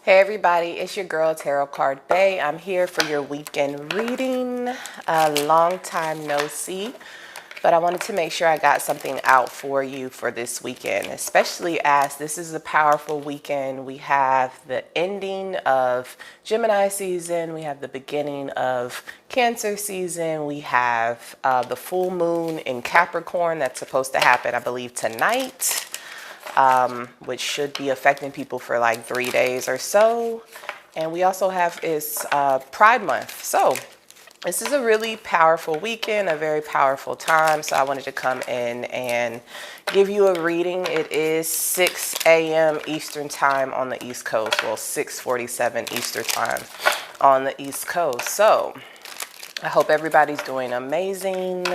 Hey everybody, it's your girl Tarot Card Bay. I'm here for your weekend reading. A long time no see, but I wanted to make sure I got something out for you for this weekend, especially as this is a powerful weekend. We have the ending of Gemini season, we have the beginning of Cancer season, we have the full moon in Capricorn that's supposed to happen, I believe, tonight. Which should be affecting people for like 3 days or so. And we also have is Pride Month. So this is a really powerful weekend, a very powerful time. So I wanted to come in and give you a reading. It is 6 a.m. Eastern time on the East Coast. Well, 6:47 Eastern time on the East Coast. So I hope everybody's doing amazing.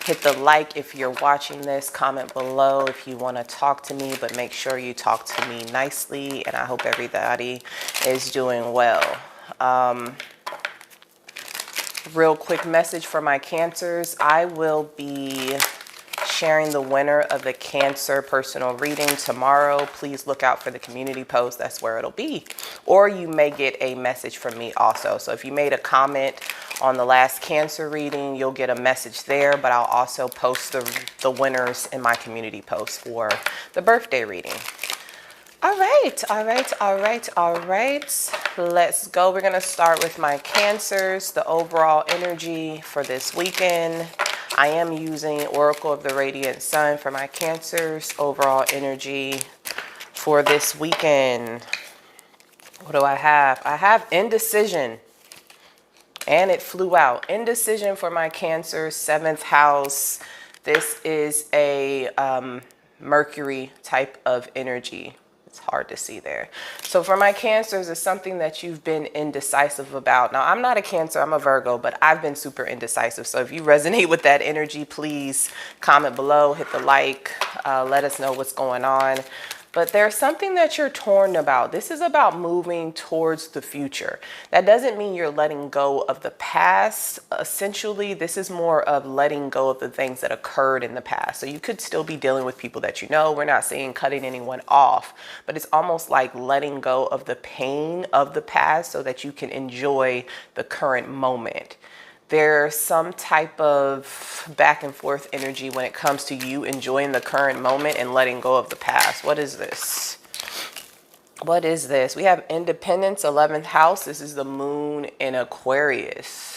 Hit the like if you're watching this, comment below if you want to talk to me, but make sure you talk to me nicely, and I hope everybody is doing well. Real quick message for my Cancers. I will be sharing the winner of the Cancer personal reading tomorrow. Please look out for the community post. That's where it'll be. Or you may get a message from me also. So if you made a comment on the last Cancer reading, you'll get a message there, but I'll also post the winners in my community post for the birthday reading. All right. Let's go. We're going to start with my Cancers, the overall energy for this weekend. I am using Oracle of the Radiant Sun for my Cancers, overall energy for this weekend. What do I have? I have indecision. And it flew out. Indecision for my Cancer, 7th house. This is a Mercury type of energy. It's hard to see there. So for my Cancers, it's something that you've been indecisive about. Now, I'm not a Cancer, I'm a Virgo, but I've been super indecisive. So if you resonate with that energy, please comment below, hit the like, let us know what's going on. But there's something that you're torn about. This is about moving towards the future. That doesn't mean you're letting go of the past. Essentially, this is more of letting go of the things that occurred in the past. So you could still be dealing with people that you know. We're not saying cutting anyone off, but it's almost like letting go of the pain of the past so that you can enjoy the current moment. There's some type of back and forth energy when it comes to you enjoying the current moment and letting go of the past. What is this? What is this? We have Independence, 11th house. This is the moon in Aquarius.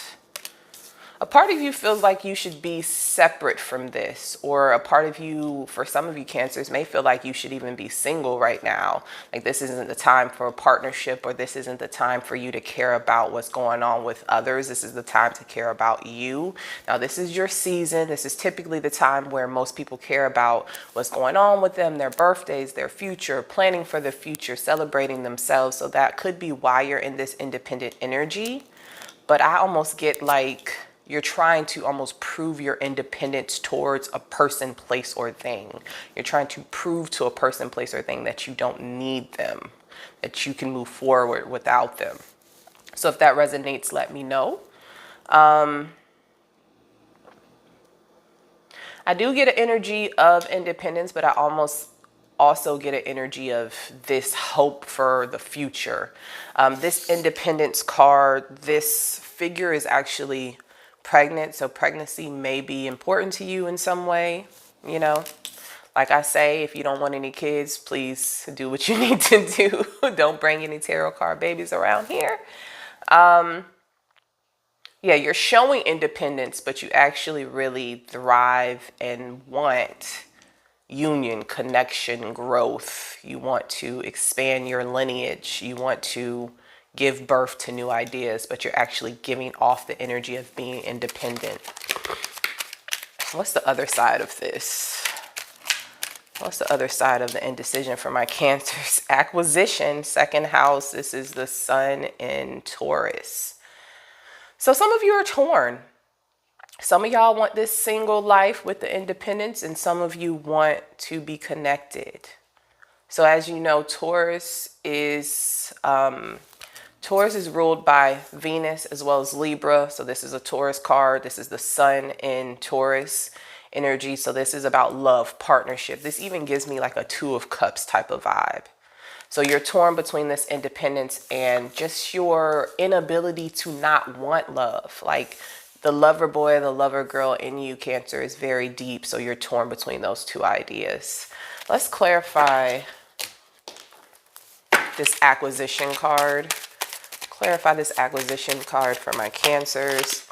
A part of you feels like you should be separate from this, or a part of you, for some of you Cancers, may feel like you should even be single right now. Like this isn't the time for a partnership, or this isn't the time for you to care about what's going on with others. This is the time to care about you. Now, this is your season. This is typically the time where most people care about what's going on with them, their birthdays, their future, planning for the future, celebrating themselves. So that could be why you're in this independent energy. But I almost get like you're trying to almost prove your independence towards a person, place, or thing. You're trying to prove to a person, place, or thing that you don't need them, that you can move forward without them. So if that resonates, let me know. I do get an energy of independence, but I almost also get an energy of this hope for the future. This independence card, this figure is actually pregnant, so pregnancy may be important to you in some way. You know, like I say, if you don't want any kids, please do what you need to do. Don't bring any tarot card babies around here. Yeah, you're showing independence, but you actually really thrive and want union, connection, growth. You want to expand your lineage. You want to give birth to new ideas, but you're actually giving off the energy of being independent. What's the other side of this? What's the other side of the indecision for my Cancers? Acquisition, 2nd house. This is the sun in Taurus. So some of you are torn. Some of y'all want this single life with the independence, and some of you want to be connected. So as you know, Taurus is ruled by Venus as well as Libra. So this is a Taurus card. This is the sun in Taurus energy. So this is about love, partnership. This even gives me like a 2 of Cups type of vibe. So you're torn between this independence and just your inability to not want love. Like the lover boy, the lover girl in you, Cancer, is very deep. So you're torn between those two ideas. Let's clarify this acquisition card. Clarify this acquisition card for my Cancers.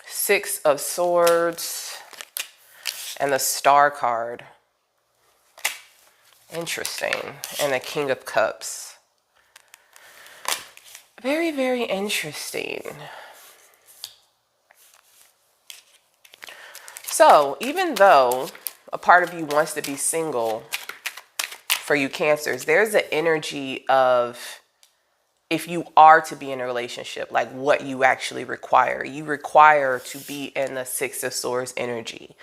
Six of Swords and the Star card. Interesting. And the King of Cups. Very, very interesting. So even though a part of you wants to be single, for you Cancers, there's the energy of, if you are to be in a relationship, like what you actually require. You require to be in the Six of Swords energy.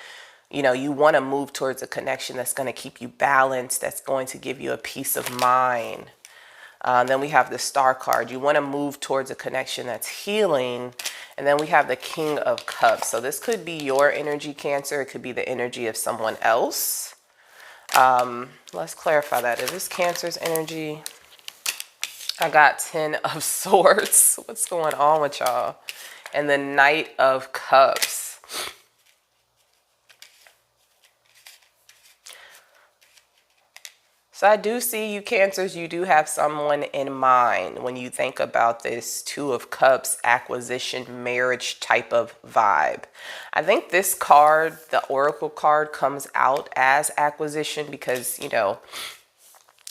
You know, you want to move towards a connection that's going to keep you balanced, that's going to give you a peace of mind. Then we have the Star card. You want to move towards a connection that's healing. And then we have the King of Cups. So this could be your energy, Cancer. It could be the energy of someone else. Let's clarify that. Is this Cancer's energy? I got 10 of Swords. What's going on with y'all? And the Knight of Cups. So I do see you Cancers, you do have someone in mind when you think about this Two of Cups, acquisition, marriage type of vibe. I think this card, the Oracle card, comes out as acquisition because, you know,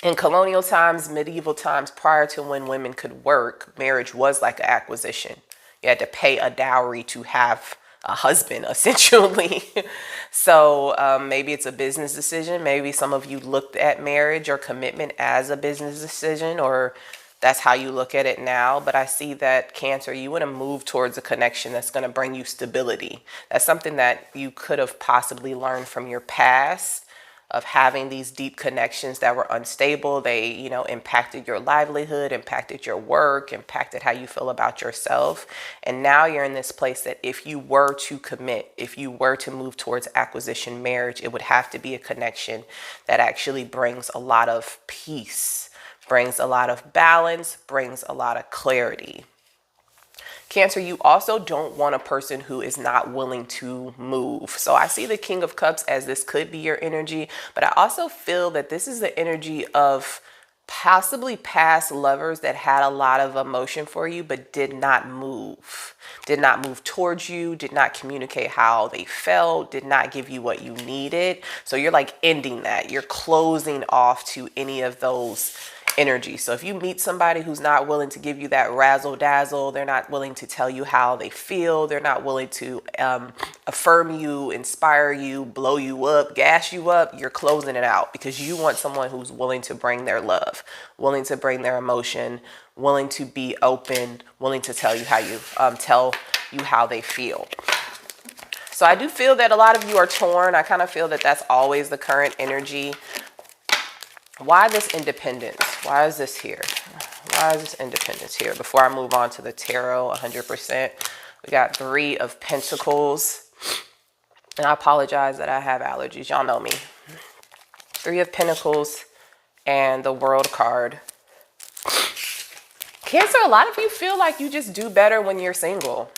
in colonial times, medieval times, prior to when women could work, marriage was like an acquisition. You had to pay a dowry to have a husband, essentially. So maybe it's a business decision. Maybe some of you looked at marriage or commitment as a business decision, or that's how you look at it now. But I see that Cancer, you want to move towards a connection that's going to bring you stability. That's something that you could have possibly learned from your past, of having these deep connections that were unstable. They, you know, impacted your livelihood, impacted your work, impacted how you feel about yourself. And now you're in this place that if you were to commit, if you were to move towards acquisition marriage, it would have to be a connection that actually brings a lot of peace, brings a lot of balance, brings a lot of clarity. Cancer, you also don't want a person who is not willing to move. So I see the King of Cups as this could be your energy, but I also feel that this is the energy of possibly past lovers that had a lot of emotion for you, but did not move towards you, did not communicate how they felt, did not give you what you needed. So you're like ending that. You're closing off to any of those energy. So if you meet somebody who's not willing to give you that razzle dazzle, they're not willing to tell you how they feel, they're not willing to affirm you, inspire you, blow you up, gas you up, you're closing it out, because you want someone who's willing to bring their love, willing to bring their emotion, willing to be open, willing to tell you how they feel. So I do feel that a lot of you are torn. I kind of feel that that's always the current energy. Why this independence? Why is this here? Why is this independence here? Before I move on to the tarot, 100%, we got Three of Pentacles. And I apologize that I have allergies. Y'all know me. Three of Pentacles and the World card. Cancer, a lot of you feel like you just do better when you're single.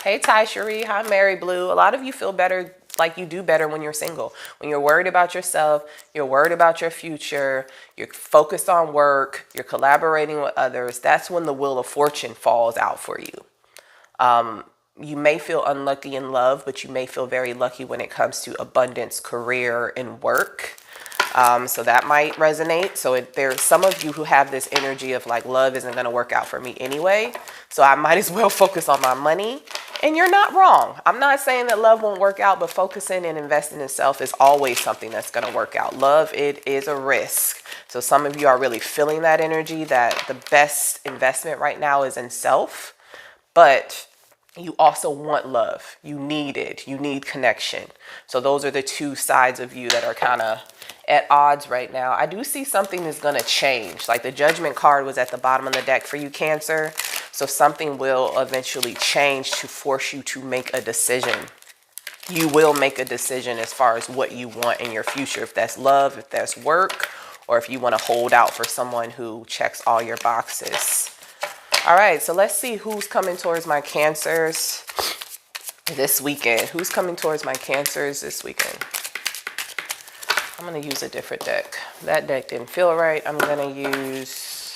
Hey, Ty Cherie. Hi, Mary Blue. A lot of you feel better, like you do better when you're single. When you're worried about yourself, you're worried about your future, you're focused on work, you're collaborating with others, that's when the Wheel of Fortune falls out for you. You may feel unlucky in love, but you may feel very lucky when it comes to abundance, career, and work. So that might resonate. So there's some of you who have this energy of like, love isn't going to work out for me anyway, so I might as well focus on my money. And you're not wrong. I'm not saying that love won't work out, but focusing and investing in self is always something that's going to work out. Love, it is a risk. So some of you are really feeling that energy, that the best investment right now is in self, but you also want love. You need it. You need connection. So those are the two sides of you that are kind of at odds right now. I do see something is going to change. Like the Judgment card was at the bottom of the deck for you, Cancer. So something will eventually change to force you to make a decision. You will make a decision as far as what you want in your future. If that's love, if that's work, or if you want to hold out for someone who checks all your boxes. All right, so let's see who's coming towards my Cancers this weekend. Who's coming towards my Cancers this weekend? I'm going to use a different deck. That deck didn't feel right. I'm going to use,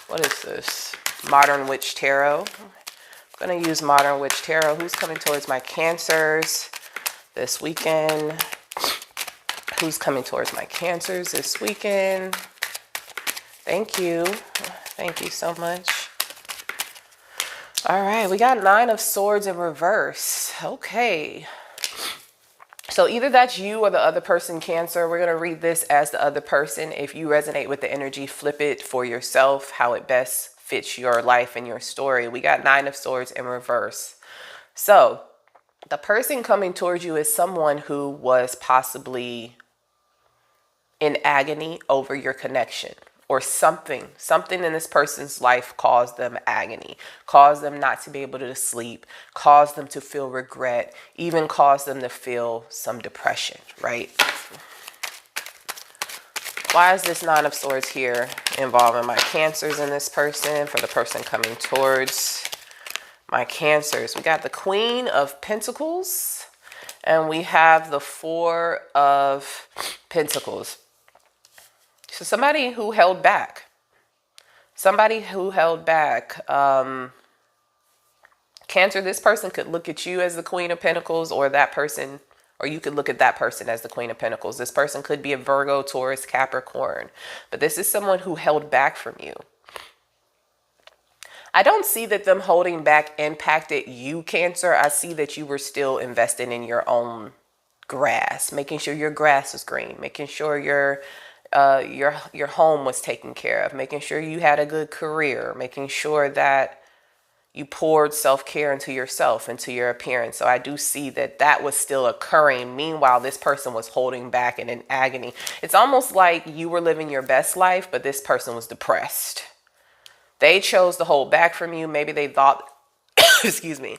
what is this? Modern Witch Tarot. I'm going to use Modern Witch Tarot. Who's coming towards my Cancers this weekend? Who's coming towards my Cancers this weekend? Thank you. Thank you so much. All right, we got Nine of Swords in reverse. Okay. So either that's you or the other person, Cancer. We're going to read this as the other person. If you resonate with the energy, flip it for yourself, how it best fits your life and your story. We got Nine of Swords in reverse. So the person coming towards you is someone who was possibly in agony over your connection, or something in this person's life caused them agony, caused them not to be able to sleep, caused them to feel regret, even caused them to feel some depression, right? Why is this Nine of Swords here involving my Cancers in this person, for the person coming towards my Cancers? We got the Queen of Pentacles and we have the Four of Pentacles. So somebody who held back, Cancer, this person could look at you as the Queen of Pentacles, or that person, or you could look at that person as the Queen of Pentacles. This person could be a Virgo, Taurus, Capricorn, but this is someone who held back from you. I don't see that them holding back impacted you, Cancer. I see that you were still investing in your own grass, making sure your grass was green, making sure your home was taken care of, making sure you had a good career, making sure that you poured self-care into yourself, into your appearance. So I do see that that was still occurring. Meanwhile, this person was holding back and in agony. It's almost like you were living your best life, but this person was depressed. They chose to hold back from you. Maybe they thought, excuse me.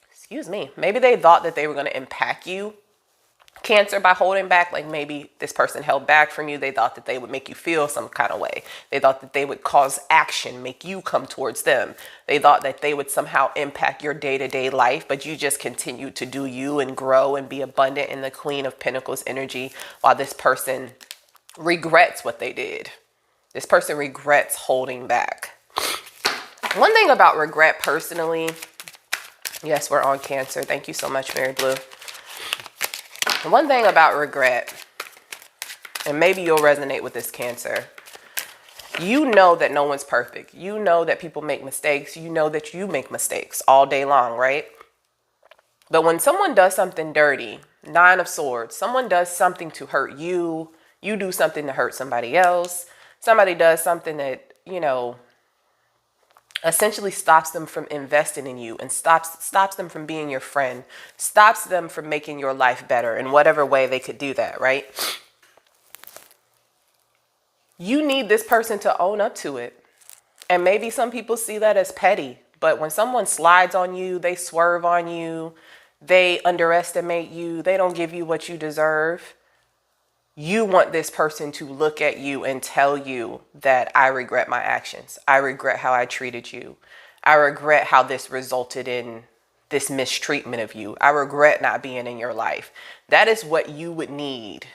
Excuse me. Maybe they thought that they were going to impact you, Cancer, by holding back. Like maybe this person held back from you. They thought that they would make you feel some kind of way. They thought that they would cause action, make you come towards them. They thought that they would somehow impact your day-to-day life, but you just continue to do you and grow and be abundant in the Queen of Pentacles energy, while this person regrets what they did. This person regrets holding back. One thing about regret personally, yes, we're on Cancer. Thank you so much, Mary Blue. One thing about regret, and maybe you'll resonate with this, Cancer, you know that no one's perfect. You know that people make mistakes. You know that you make mistakes all day long, right? But when someone does something dirty, Nine of Swords, someone does something to hurt you, you do something to hurt somebody else, somebody does something that, you know, essentially stops them from investing in you and stops them from being your friend, stops them from making your life better in whatever way they could do that, right? You need this person to own up to it. And maybe some people see that as petty, but when someone slides on you, they swerve on you, they underestimate you, they don't give you what you deserve, you want this person to look at you and tell you that I regret my actions. I regret how I treated you. I regret how this resulted in this mistreatment of you. I regret not being in your life. That is what you would need,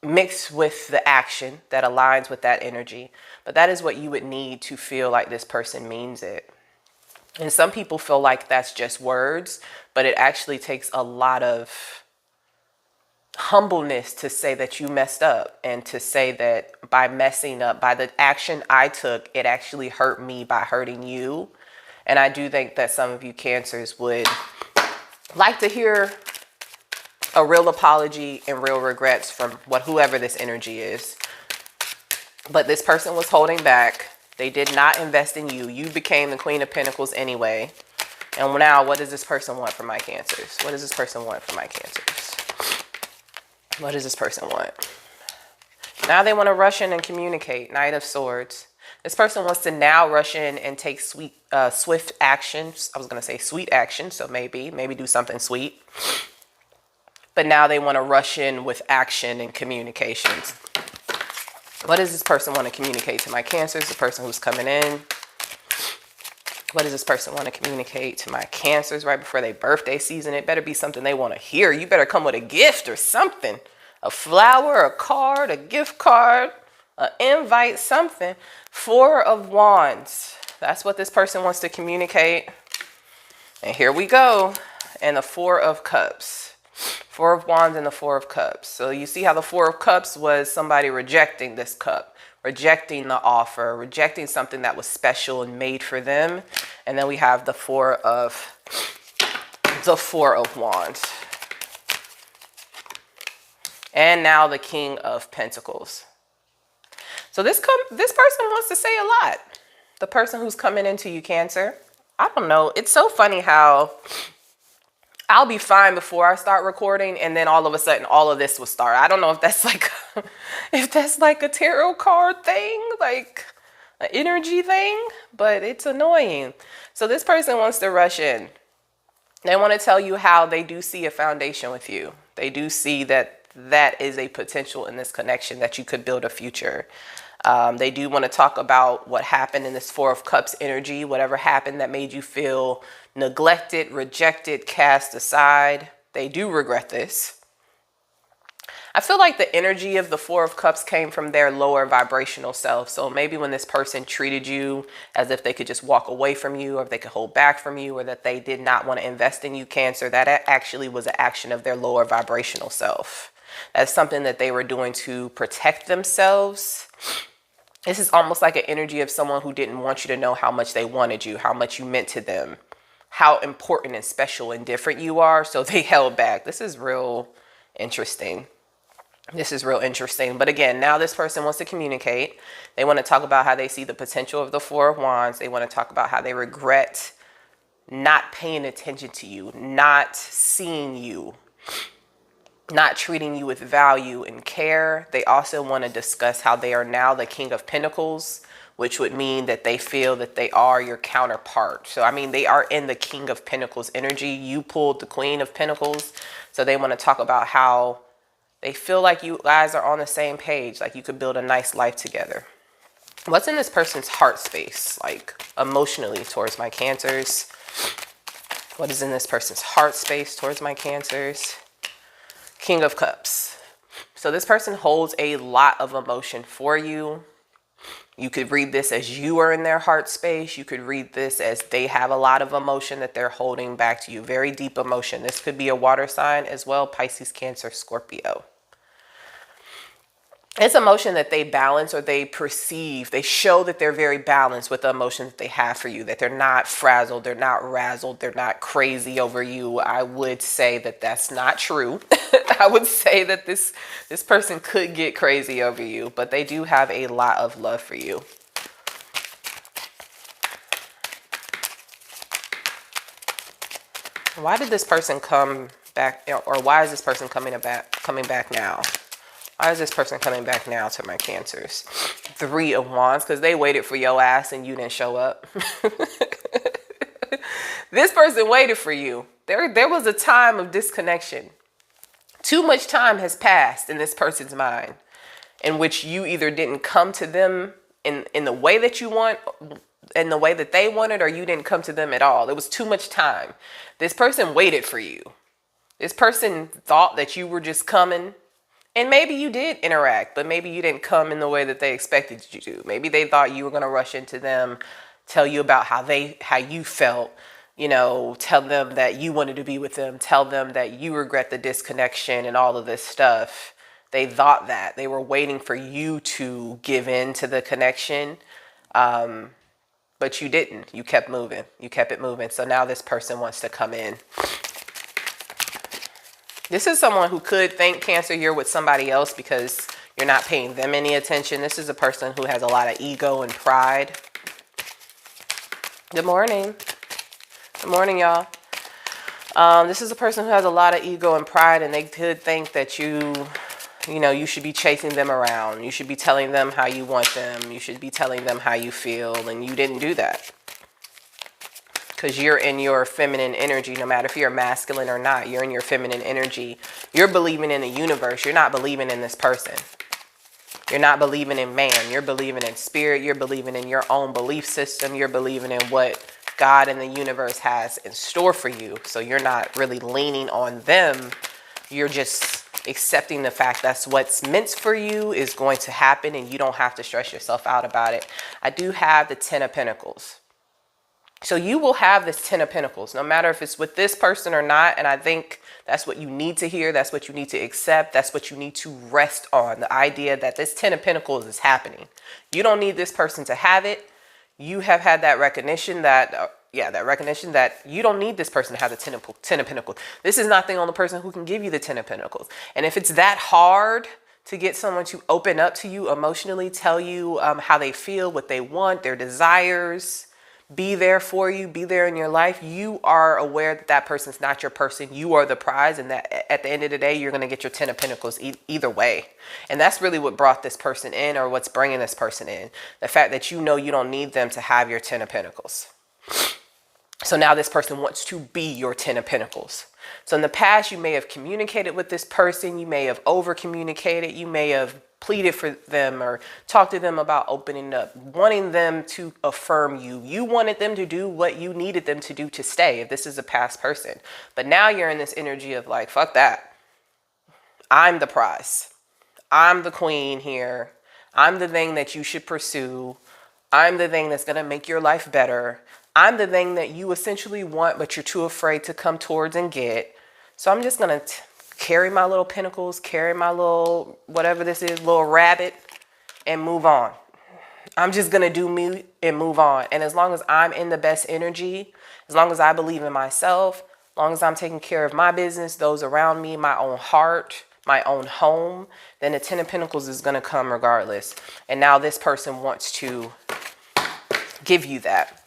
mixed with the action that aligns with that energy. But that is what you would need to feel like this person means it. And some people feel like that's just words, but it actually takes a lot of humbleness to say that you messed up, and to say that by messing up, by the action I took, it actually hurt me by hurting you. And I do think that some of you Cancers would like to hear a real apology and real regrets from whoever this energy is. But this person was holding back. They did not invest in you. You became the Queen of Pentacles anyway. And now what does this person want from my Cancers? What does this person want from my Cancers? What does this person want? Now they want to rush in and communicate. Knight of Swords. This person wants to now rush in and take swift action. I was going to say sweet action. So maybe do something sweet. but now they want to rush in with action and communications. What does this person want to communicate to my Cancers, the person who's coming in? What does this person want to communicate to my Cancers right before their birthday season? It better be something they want to hear. You better come with a gift or something. A flower, a card, a gift card, an invite, something. Four of Wands. That's what this person wants to communicate. And here we go. And the Four of Cups. Four of Wands and the Four of Cups. So you see how the Four of Cups was somebody rejecting this cup, rejecting the offer, rejecting something that was special and made for them. And then we have the Four of Wands. And now the King of Pentacles. So this person wants to say a lot. The person who's coming into you, Cancer. I don't know. It's so funny how I'll be fine before I start recording, and then all of a sudden all of this will start. I don't know if that's like a tarot card thing, like an energy thing, but it's annoying. So this person wants to rush in. They want to tell you how they do see a foundation with you. They do see that is a potential in this connection, that you could build a future. They do want to talk about what happened in this Four of Cups energy, whatever happened that made you feel neglected, rejected, cast aside. They do regret this. I feel like the energy of the Four of Cups came from their lower vibrational self. So maybe when this person treated you as if they could just walk away from you, or if they could hold back from you, or that they did not want to invest in you, Cancer, that actually was an action of their lower vibrational self. That's something that they were doing to protect themselves. This is almost like an energy of someone who didn't want you to know how much they wanted you, how much you meant to them, how important and special and different you are. So they held back. This is real interesting. This is real interesting. But again, now this person wants to communicate. They want to talk about how they see the potential of the Four of Wands. They want to talk about how they regret not paying attention to you, not seeing you, not treating you with value and care. They also want to discuss how they are now the King of Pentacles, which would mean that they feel that they are your counterpart. So, I mean, they are in the King of Pentacles energy. You pulled the Queen of Pentacles. So they want to talk about how they feel like you guys are on the same page, like you could build a nice life together. What's in this person's heart space, like emotionally towards my Cancers? What is in this person's heart space towards my Cancers? King of Cups. So this person holds a lot of emotion for you. You could read this as you are in their heart space. You could read this as they have a lot of emotion that they're holding back to you. Very deep emotion. This could be a water sign as well. Pisces, Cancer, Scorpio. It's emotion that they balance, or they perceive. They show that they're very balanced with the emotion that they have for you, that they're not frazzled, they're not razzled, they're not crazy over you. I would say that that's not true. I would say that this person could get crazy over you, but they do have a lot of love for you. Why did this person come back, or why is this person coming back now? Why is this person coming back now to my Cancers? Three of Wands, because they waited for your ass and you didn't show up. This person waited for you. There was a time of disconnection. Too much time has passed in this person's mind in which you either didn't come to them in the way that you want, in the way that they wanted, or you didn't come to them at all. There was too much time. This person waited for you. This person thought that you were just coming. And maybe you did interact, but maybe you didn't come in the way that they expected you to. Maybe they thought you were going to rush into them, tell you about how you felt, you know, tell them that you wanted to be with them, tell them that you regret the disconnection and all of this stuff. They thought that. They were waiting for you to give in to the connection, but you didn't. You kept moving. You kept it moving. So now this person wants to come in. This is someone who could think, Cancer, you're with somebody else because you're not paying them any attention. This is a person who has a lot of ego and pride. Good morning. Good morning, y'all. This is a person who has a lot of ego and pride, and they could think that you should be chasing them around. You should be telling them how you want them. You should be telling them how you feel, and you didn't do that. because you're in your feminine energy. No matter if you're masculine or not, you're in your feminine energy. You're believing in the universe. You're not believing in this person. You're not believing in man. You're believing in spirit. You're believing in your own belief system. You're believing in what God and the universe has in store for you. So you're not really leaning on them. You're just accepting the fact that's what's meant for you is going to happen, and you don't have to stress yourself out about it. I do have the 10 of Pentacles. So you will have this 10 of Pentacles, no matter if it's with this person or not. And I think that's what you need to hear. That's what you need to accept. That's what you need to rest on. The idea that this 10 of Pentacles is happening. You don't need this person to have it. You have had that recognition that, that recognition that you don't need this person to have the 10 of Pentacles. This is not the only person who can give you the 10 of Pentacles. And if it's that hard to get someone to open up to you emotionally, tell you how they feel, what they want, their desires, be there for you, be there in your life, you are aware that that person's not your person. You are the prize, and that at the end of the day, you're going to get your 10 of Pentacles either way. And that's really what brought this person in, or what's bringing this person in. The fact that you know you don't need them to have your 10 of Pentacles. So now this person wants to be your 10 of Pentacles. So in the past, you may have communicated with this person. You may have over communicated. You may have pleaded for them or talked to them about opening up, wanting them to affirm you. You wanted them to do what you needed them to do to stay, if this is a past person. But now you're in this energy of like, fuck that. I'm the prize. I'm the queen here. I'm the thing that you should pursue. I'm the thing that's going to make your life better. I'm the thing that you essentially want, but you're too afraid to come towards and get. So I'm just going to carry my little pentacles, carry my little, whatever this is, little rabbit, and move on. I'm just going to do me and move on. And as long as I'm in the best energy, as long as I believe in myself, as long as I'm taking care of my business, those around me, my own heart, my own home, then the 10 of Pentacles is going to come regardless. And now this person wants to give you that.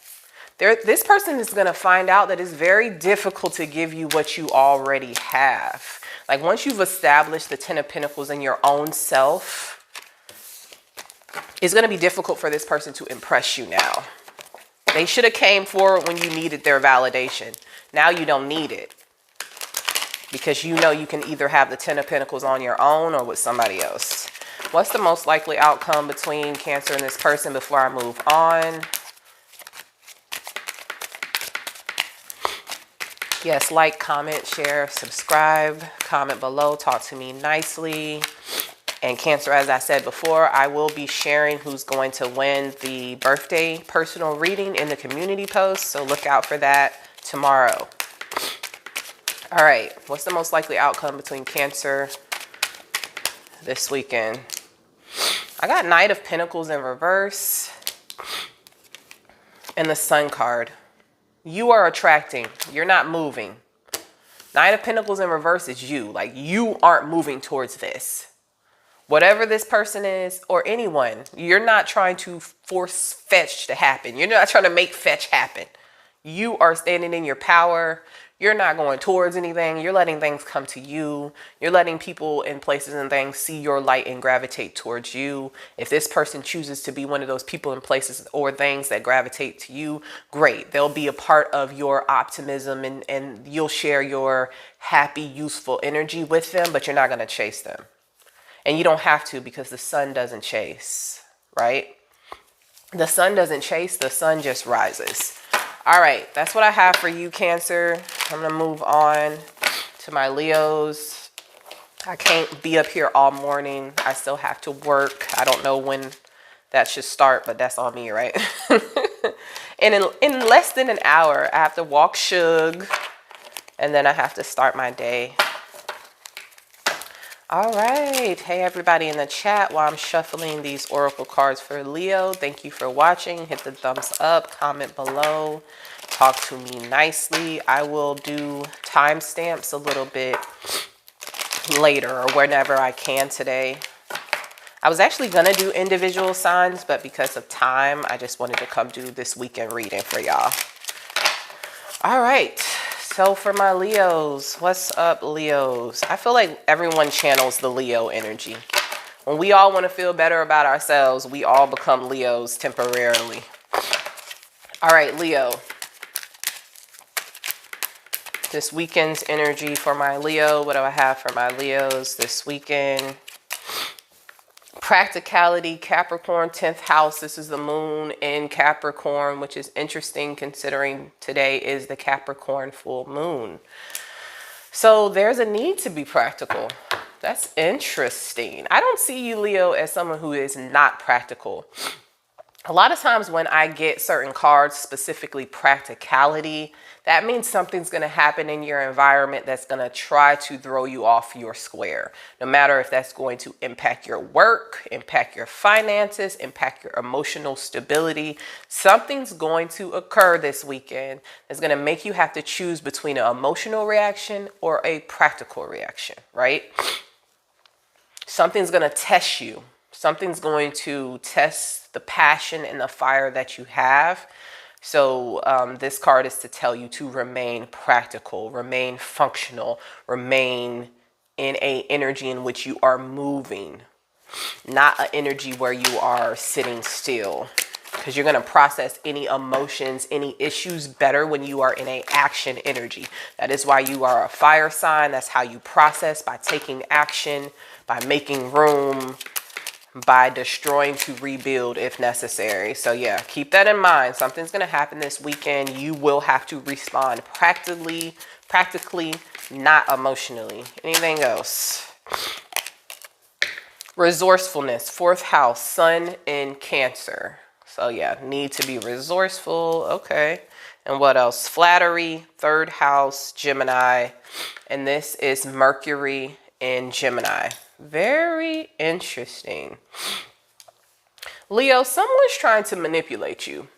This person is going to find out that it's very difficult to give you what you already have. Like once you've established the 10 of Pentacles in your own self, it's going to be difficult for this person to impress you now. They should have came forward when you needed their validation. Now you don't need it. Because you know you can either have the 10 of Pentacles on your own or with somebody else. What's the most likely outcome between Cancer and this person before I move on? Yes, like, comment, share, subscribe, comment below, talk to me nicely. And Cancer, as I said before, I will be sharing who's going to win the birthday personal reading in the community post. So look out for that tomorrow. All right, what's the most likely outcome between Cancer this weekend? I got Knight of Pentacles in reverse and the Sun card. You are attracting. You're not moving. Knight of Pentacles in reverse is you. Like you aren't moving towards this. Whatever this person is or anyone, you're not trying to force fetch to happen. You're not trying to make fetch happen. You are standing in your power. You're not going towards anything. You're letting things come to you. You're letting people in places and things see your light and gravitate towards you. If this person chooses to be one of those people in places or things that gravitate to you, great. They'll be a part of your optimism and you'll share your happy, useful energy with them, but you're not going to chase them. And you don't have to because the sun doesn't chase, right? The sun doesn't chase, the sun just rises. All right, that's what I have for you, Cancer. I'm going to move on to my Leos. I can't be up here all morning. I still have to work. I don't know when that should start, but that's on me, right? And in less than an hour, I have to walk Suge, and then I have to start my day. All right. Hey, everybody in the chat, while I'm shuffling these oracle cards for Leo, thank you for watching. Hit the thumbs up, comment below, talk to me nicely. I will do timestamps a little bit later or whenever I can today. I was actually going to do individual signs, but because of time, I just wanted to come do this weekend reading for y'all. All right. So for my Leos, what's up, Leos? I feel like everyone channels the Leo energy. When we all want to feel better about ourselves, we all become Leos temporarily. All right, Leo. This weekend's energy for my Leo. What do I have for my Leos this weekend? Practicality, Capricorn, 10th house. This is the moon in Capricorn, which is interesting considering today is the Capricorn full moon. So there's a need to be practical. That's interesting. I don't see you, Leo, as someone who is not practical. A lot of times when I get certain cards, specifically practicality, that means something's going to happen in your environment that's going to try to throw you off your square. No matter if that's going to impact your work, impact your finances, impact your emotional stability. Something's going to occur this weekend that's going to make you have to choose between an emotional reaction or a practical reaction, right? Something's going to test you. Something's going to test the passion and the fire that you have. So this card is to tell you to remain practical, remain functional, remain in an energy in which you are moving, not an energy where you are sitting still. Because you're going to process any emotions, any issues better when you are in an action energy. That is why you are a fire sign. That's how you process, by taking action, by making room, by destroying to rebuild if necessary. So yeah, keep that in mind. Something's going to happen this weekend. You will have to respond practically, not emotionally. Anything else? Resourcefulness, 4th house, sun in Cancer. So yeah, need to be resourceful. Okay. And what else? Flattery, 3rd house, Gemini. And this is Mercury in Gemini. Very interesting. Leo, someone's trying to manipulate you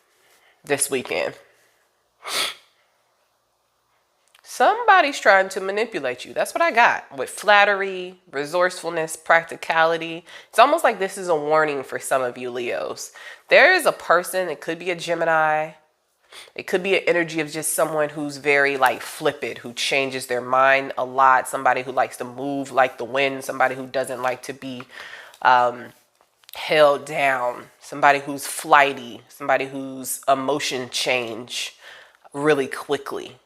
this weekend. Somebody's trying to manipulate you. That's what I got with flattery, resourcefulness, practicality. It's almost like this is a warning for some of you Leos. There is a person, it could be a Gemini. It could be an energy of just someone who's very like flippant, who changes their mind a lot. Somebody who likes to move like the wind. Somebody who doesn't like to be held down. Somebody who's flighty. Somebody whose emotion change really quickly.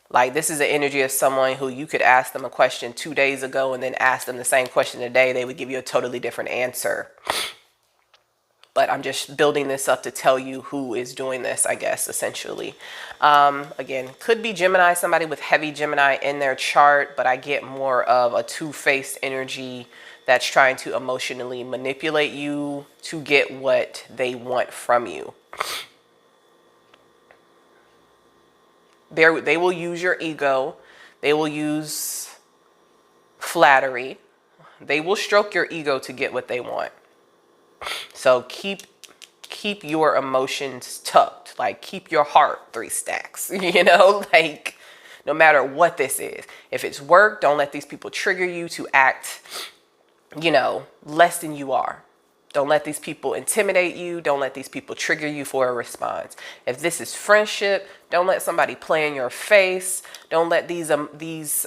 Like this is the energy of someone who you could ask them a question 2 days ago and then ask them the same question today. They would give you a totally different answer. But I'm just building this up to tell you who is doing this, I guess, essentially. Again, could be Gemini, somebody with heavy Gemini in their chart, but I get more of a two-faced energy that's trying to emotionally manipulate you to get what they want from you. They will use your ego. They will use flattery. They will stroke your ego to get what they want. So keep your emotions tucked, like keep your heart 3 stacks, you know, like no matter what this is. If it's work, don't let these people trigger you to act, you know, less than you are. Don't let these people intimidate you. Don't let these people trigger you for a response. If this is friendship, don't let somebody play in your face. Don't let these, and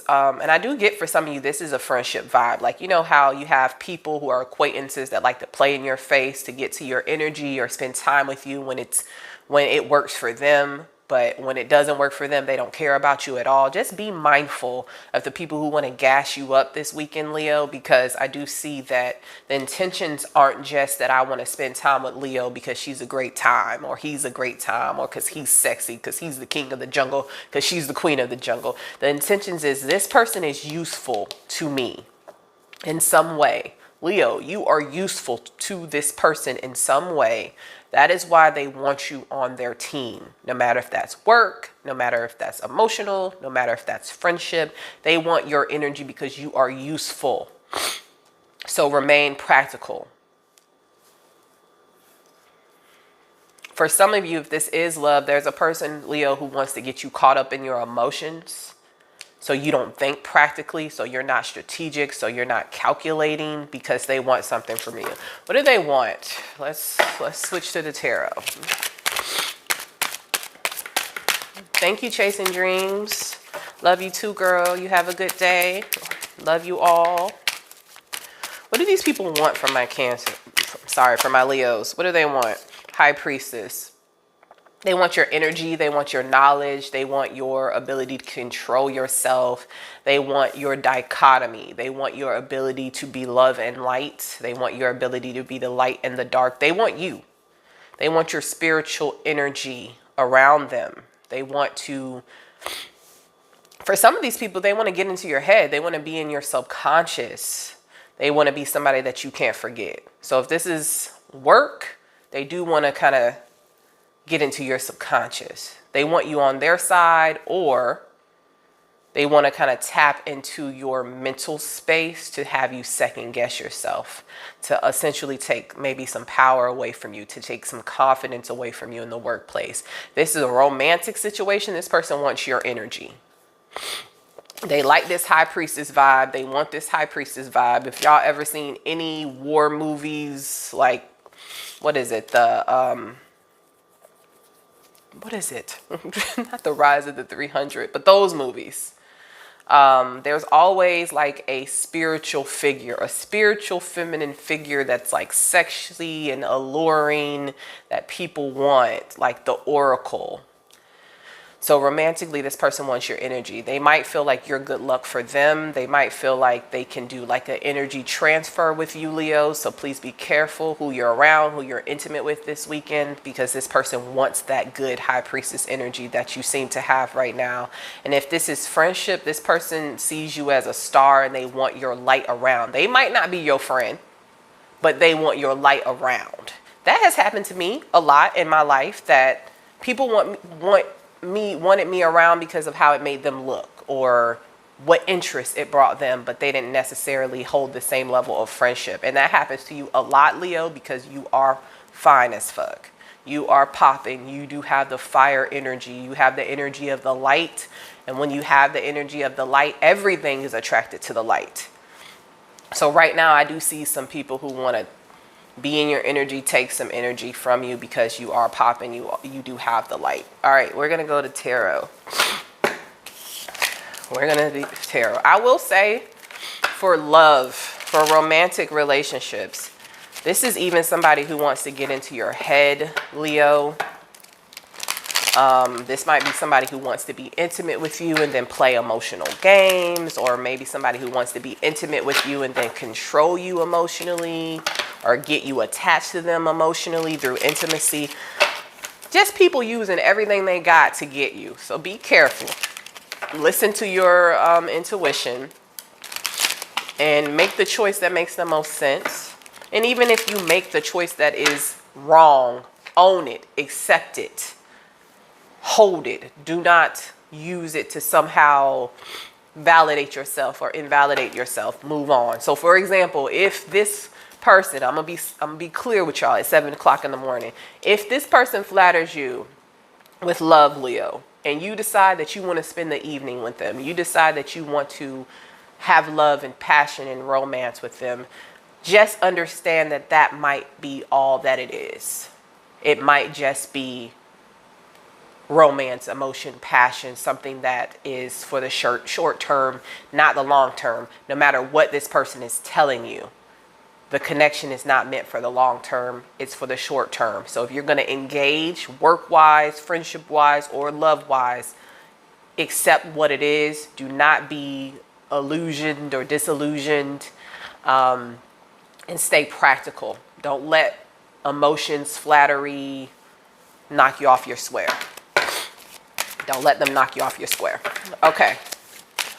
I do get for some of you, this is a friendship vibe. Like, you know how you have people who are acquaintances that like to play in your face to get to your energy or spend time with you when it works for them. But when it doesn't work for them, they don't care about you at all. Just be mindful of the people who want to gas you up this weekend, Leo, because I do see that the intentions aren't just that I want to spend time with Leo because she's a great time or he's a great time or because he's sexy, because he's the king of the jungle, because she's the queen of the jungle. The intentions is this person is useful to me in some way. Leo, you are useful to this person in some way. That is why they want you on their team. No matter if that's work, no matter if that's emotional, no matter if that's friendship, they want your energy because you are useful. So remain practical. For some of you, if this is love, there's a person, Leo, who wants to get you caught up in your emotions. So you don't think practically, so you're not strategic, so you're not calculating because they want something from you. What do they want? Let's switch to the tarot. Thank you, Chasing Dreams. Love you too, girl. You have a good day. Love you all. What do these people want from my Cancer? Sorry, from my Leos. What do they want? High Priestess. They want your energy. They want your knowledge. They want your ability to control yourself. They want your dichotomy. They want your ability to be love and light. They want your ability to be the light and the dark. They want you. They want your spiritual energy around them. They want to, for some of these people, they want to get into your head. They want to be in your subconscious. They want to be somebody that you can't forget. So if this is work, they do want to kind of get into your subconscious. They want you on their side, or they want to kind of tap into your mental space to have you second guess yourself, to essentially take maybe some power away from you, to take some confidence away from you in the workplace. This is a romantic situation. This person wants your energy. They like this high priestess vibe. They want this high priestess vibe. If y'all ever seen any war movies, like, what is it? What is it? Not the Rise of the 300, but those movies. There's always like a spiritual figure, a spiritual feminine figure that's like sexy and alluring that people want, like the oracle. So romantically, this person wants your energy. They might feel like you're good luck for them. They might feel like they can do like an energy transfer with you, Leo. So please be careful who you're around, who you're intimate with this weekend, because this person wants that good high priestess energy that you seem to have right now. And if this is friendship, this person sees you as a star and they want your light around. They might not be your friend, but they want your light around. That has happened to me a lot in my life, that people wanted me around because of how it made them look or what interest it brought them, but they didn't necessarily hold the same level of friendship. And that happens to you a lot, Leo, because you are fine as fuck. You are popping. You do have the fire energy. You have the energy of the light. And when you have the energy of the light, everything is attracted to the light. So right now I do see some people who want to be in your energy, take some energy from you because you are popping, you do have the light. All right, we're going to go to tarot. We're going to do tarot. I will say for love, for romantic relationships, this is even somebody who wants to get into your head, Leo. This might be somebody who wants to be intimate with you and then play emotional games, or maybe somebody who wants to be intimate with you and then control you emotionally, or get you attached to them emotionally through intimacy. Just people using everything they got to get you. So be careful. Listen to your intuition and make the choice that makes the most sense. And even if you make the choice that is wrong, own it, accept it, hold it. Do not use it to somehow validate yourself or invalidate yourself. Move on. So for example, if this person, I'm gonna be clear with y'all at 7 o'clock in the morning. If this person flatters you with love, Leo, and you decide that you want to spend the evening with them, you decide that you want to have love and passion and romance with them, just understand that that might be all that it is. It might just be romance, emotion, passion, something that is for the short term, not the long term. No matter what this person is telling you, the connection is not meant for the long term. It's for the short term. So if you're going to engage work-wise, friendship-wise, or love-wise, accept what it is. Do not be illusioned or disillusioned, and stay practical. Don't let emotions, flattery knock you off your square. Don't let them knock you off your square. Okay.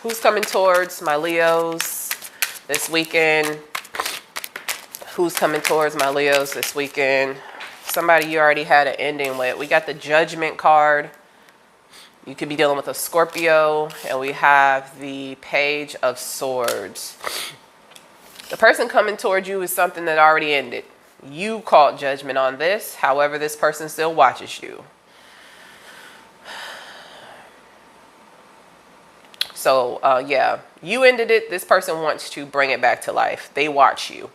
Who's coming towards my Leos this weekend? Who's coming towards my Leos this weekend? Somebody you already had an ending with. We got the Judgment card. You could be dealing with a Scorpio. And we have the Page of Swords. The person coming towards you is something that already ended. You called judgment on this. However, this person still watches you. So, yeah, you ended it. This person wants to bring it back to life. They watch you.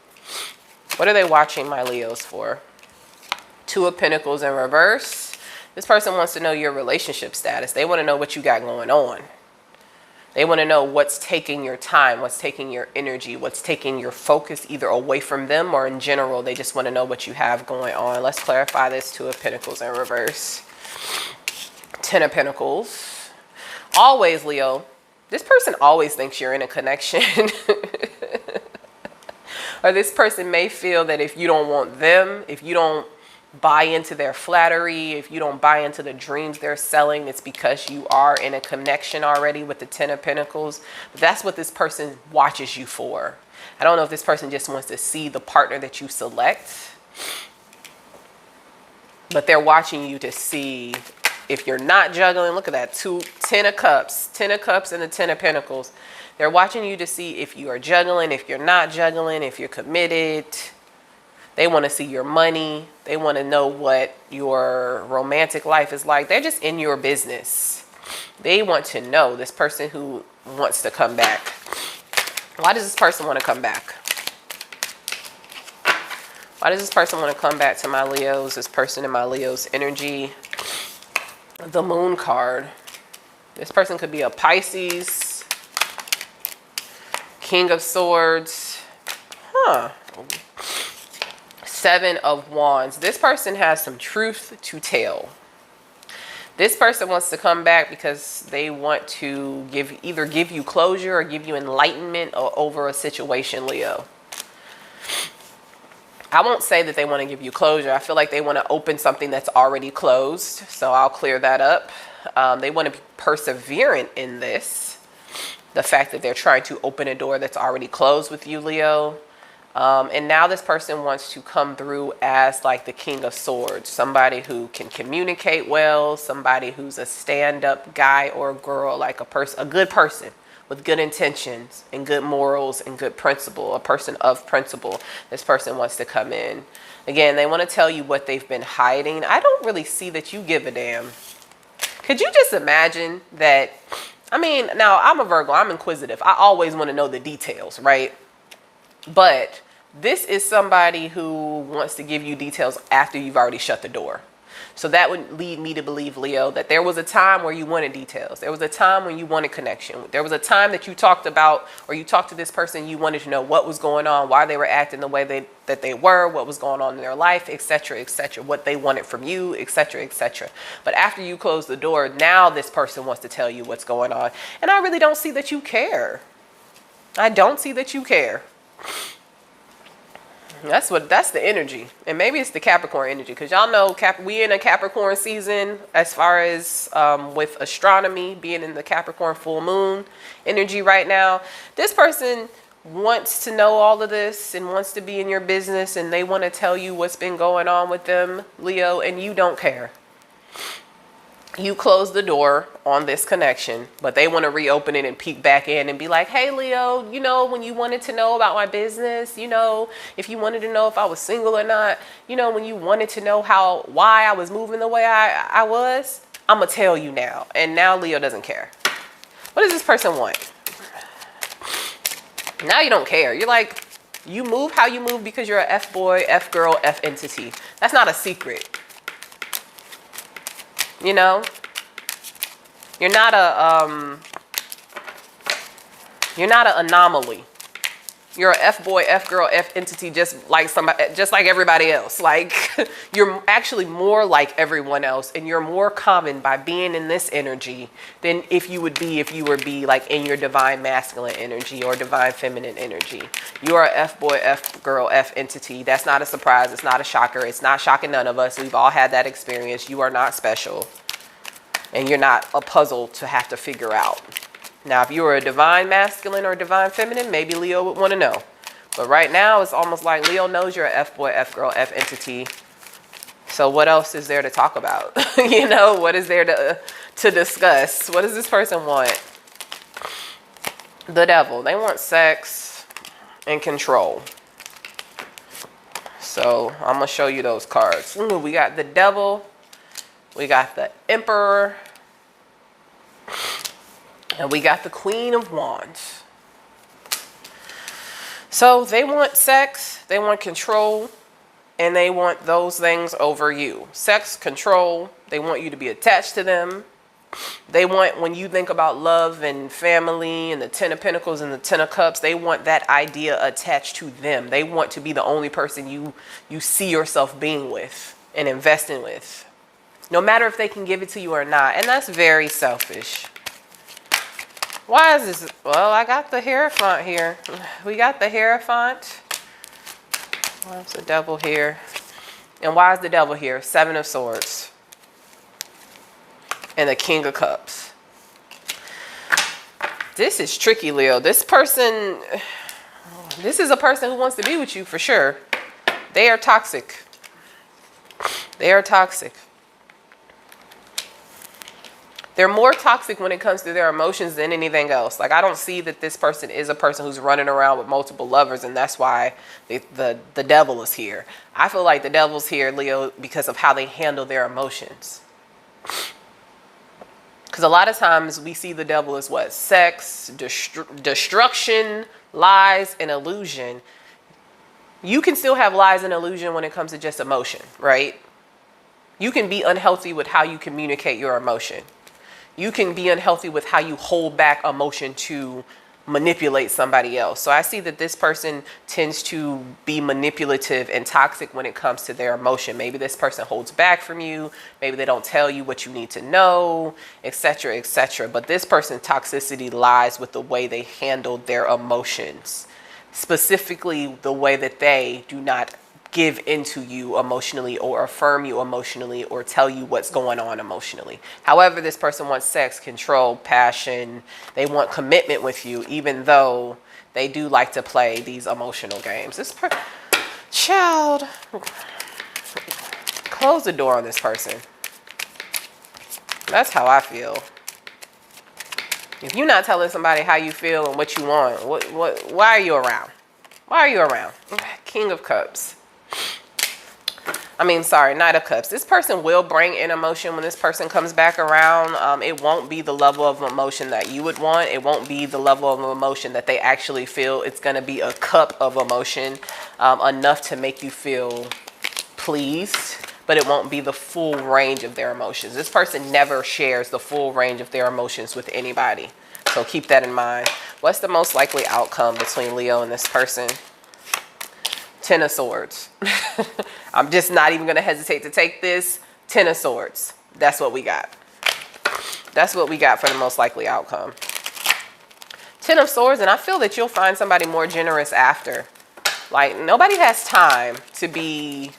What are they watching my Leos for? Two of Pentacles in reverse. This person wants to know your relationship status. They want to know what you got going on. They want to know what's taking your time, what's taking your energy, what's taking your focus either away from them or in general. They just want to know what you have going on. Let's clarify this. Two of Pentacles in reverse. Ten of Pentacles. Always, Leo, this person always thinks you're in a connection. Or this person may feel that if you don't want them, if you don't buy into their flattery, if you don't buy into the dreams they're selling, it's because you are in a connection already with the Ten of Pentacles. But that's what this person watches you for. I don't know if this person just wants to see the partner that you select, but they're watching you to see if you're not juggling. Look at that, Ten of Cups and the Ten of Pentacles. They're watching you to see if you are juggling, if you're not juggling, if you're committed. They want to see your money. They want to know what your romantic life is like. They're just in your business. They want to know, this person who wants to come back. Why does this person want to come back? Why does this person want to come back to my Leos, this person in my Leo's energy? The Moon card. This person could be a Pisces. King of Swords. Seven of Wands. This person has some truth to tell. This person wants to come back because they want to either give you closure or give you enlightenment over a situation, Leo. I won't say that they want to give you closure. I feel like they want to open something that's already closed. So I'll clear that up. They want to be perseverant in this. The fact that they're trying to open a door that's already closed with you, Leo. And now this person wants to come through as like the King of Swords, somebody who can communicate well, somebody who's a stand-up guy or girl, like a good person with good intentions and good morals and good principle, a person of principle. This person wants to come in. Again, they want to tell you what they've been hiding. I don't really see that you give a damn. Could you just imagine that? I mean, now I'm a Virgo, I'm inquisitive. I always want to know the details, right? But this is somebody who wants to give you details after you've already shut the door. So that would lead me to believe, Leo, that there was a time where you wanted details. There was a time when you wanted connection. There was a time that you talked about, or you talked to this person, you wanted to know what was going on, why they were acting the way that they were, what was going on in their life, etc., etc., what they wanted from you, etc., etc. But after you close the door, now this person wants to tell you what's going on. And I really don't see that you care. I don't see that you care. That's the energy. And maybe it's the Capricorn energy, because y'all know we in a Capricorn season as far as with astronomy being in the Capricorn full moon energy right now. This person wants to know all of this and wants to be in your business, and they want to tell you what's been going on with them, Leo, and you don't care. You close the door on this connection, but they want to reopen it and peek back in and be like, hey, Leo, you know, when you wanted to know about my business, you know, if you wanted to know if I was single or not, you know, when you wanted to know why I was moving the way I was, I'm going to tell you now. And now Leo doesn't care. What does this person want? Now you don't care. You're like, you move how you move because you're a F boy, F girl, F entity. That's not a secret. You know, you're not an anomaly. You're a F boy, F girl, F entity, just like everybody else. Like, you're actually more like everyone else, and you're more common by being in this energy than if you were like in your divine masculine energy or divine feminine energy. You are a F boy, F girl, F entity. That's not a surprise. It's not a shocker. It's not shocking none of us. We've all had that experience. You are not special, and you're not a puzzle to have to figure out. Now, if you were a divine masculine or divine feminine, maybe Leo would want to know. But right now, it's almost like Leo knows you're a F boy, F girl, F entity. So what else is there to talk about? You know, what is there to discuss? What does this person want? The Devil. They want sex and control. So I'm going to show you those cards. Ooh, we got the Devil. We got the Emperor. And we got the Queen of Wands. So they want sex, they want control, and they want those things over you. Sex, control, they want you to be attached to them. They want, when you think about love and family and the Ten of Pentacles and the Ten of Cups, they want that idea attached to them. They want to be the only person you see yourself being with and investing with. no matter if they can give it to you or not. And that's very selfish. Why is this? Well, I got the Hierophant here. We got the Hierophant. Why's the Devil here? And why is the Devil here? 7 of Swords. And the King of Cups. This is tricky, Leo. This person, this is a person who wants to be with you for sure. They are toxic. They are toxic. They're more toxic when it comes to their emotions than anything else. Like, I don't see that this person is a person who's running around with multiple lovers, and that's why the Devil is here. I feel like the Devil's here, Leo, because of how they handle their emotions. Because a lot of times we see the Devil as what? Sex, destruction, lies, and illusion. You can still have lies and illusion when it comes to just emotion, right? You can be unhealthy with how you communicate your emotion. You can be unhealthy with how you hold back emotion to manipulate somebody else. So I see that this person tends to be manipulative and toxic when it comes to their emotion. Maybe this person holds back from you. Maybe they don't tell you what you need to know, etc., etc. But this person's toxicity lies with the way they handle their emotions. Specifically, the way that they do not give into you emotionally or affirm you emotionally or tell you what's going on emotionally. However, this person wants sex, control, passion. They want commitment with you, even though they do like to play these emotional games. Child, close the door on this person. That's how I feel. If you're not telling somebody how you feel and what you want, why are you around? Why are you around? King of Cups. Knight of Cups. This person will bring in emotion when this person comes back around. It won't be the level of emotion that you would want. It won't be the level of emotion that they actually feel. It's going to be a cup of emotion, enough to make you feel pleased, but it won't be the full range of their emotions. This person never shares the full range of their emotions with anybody. So keep that in mind. What's the most likely outcome between Leo and this person? 10 of Swords. I'm just not even going to hesitate to take this. 10 of Swords. That's what we got. That's what we got for the most likely outcome. 10 of Swords, and I feel that you'll find somebody more generous after. Like, nobody has time to be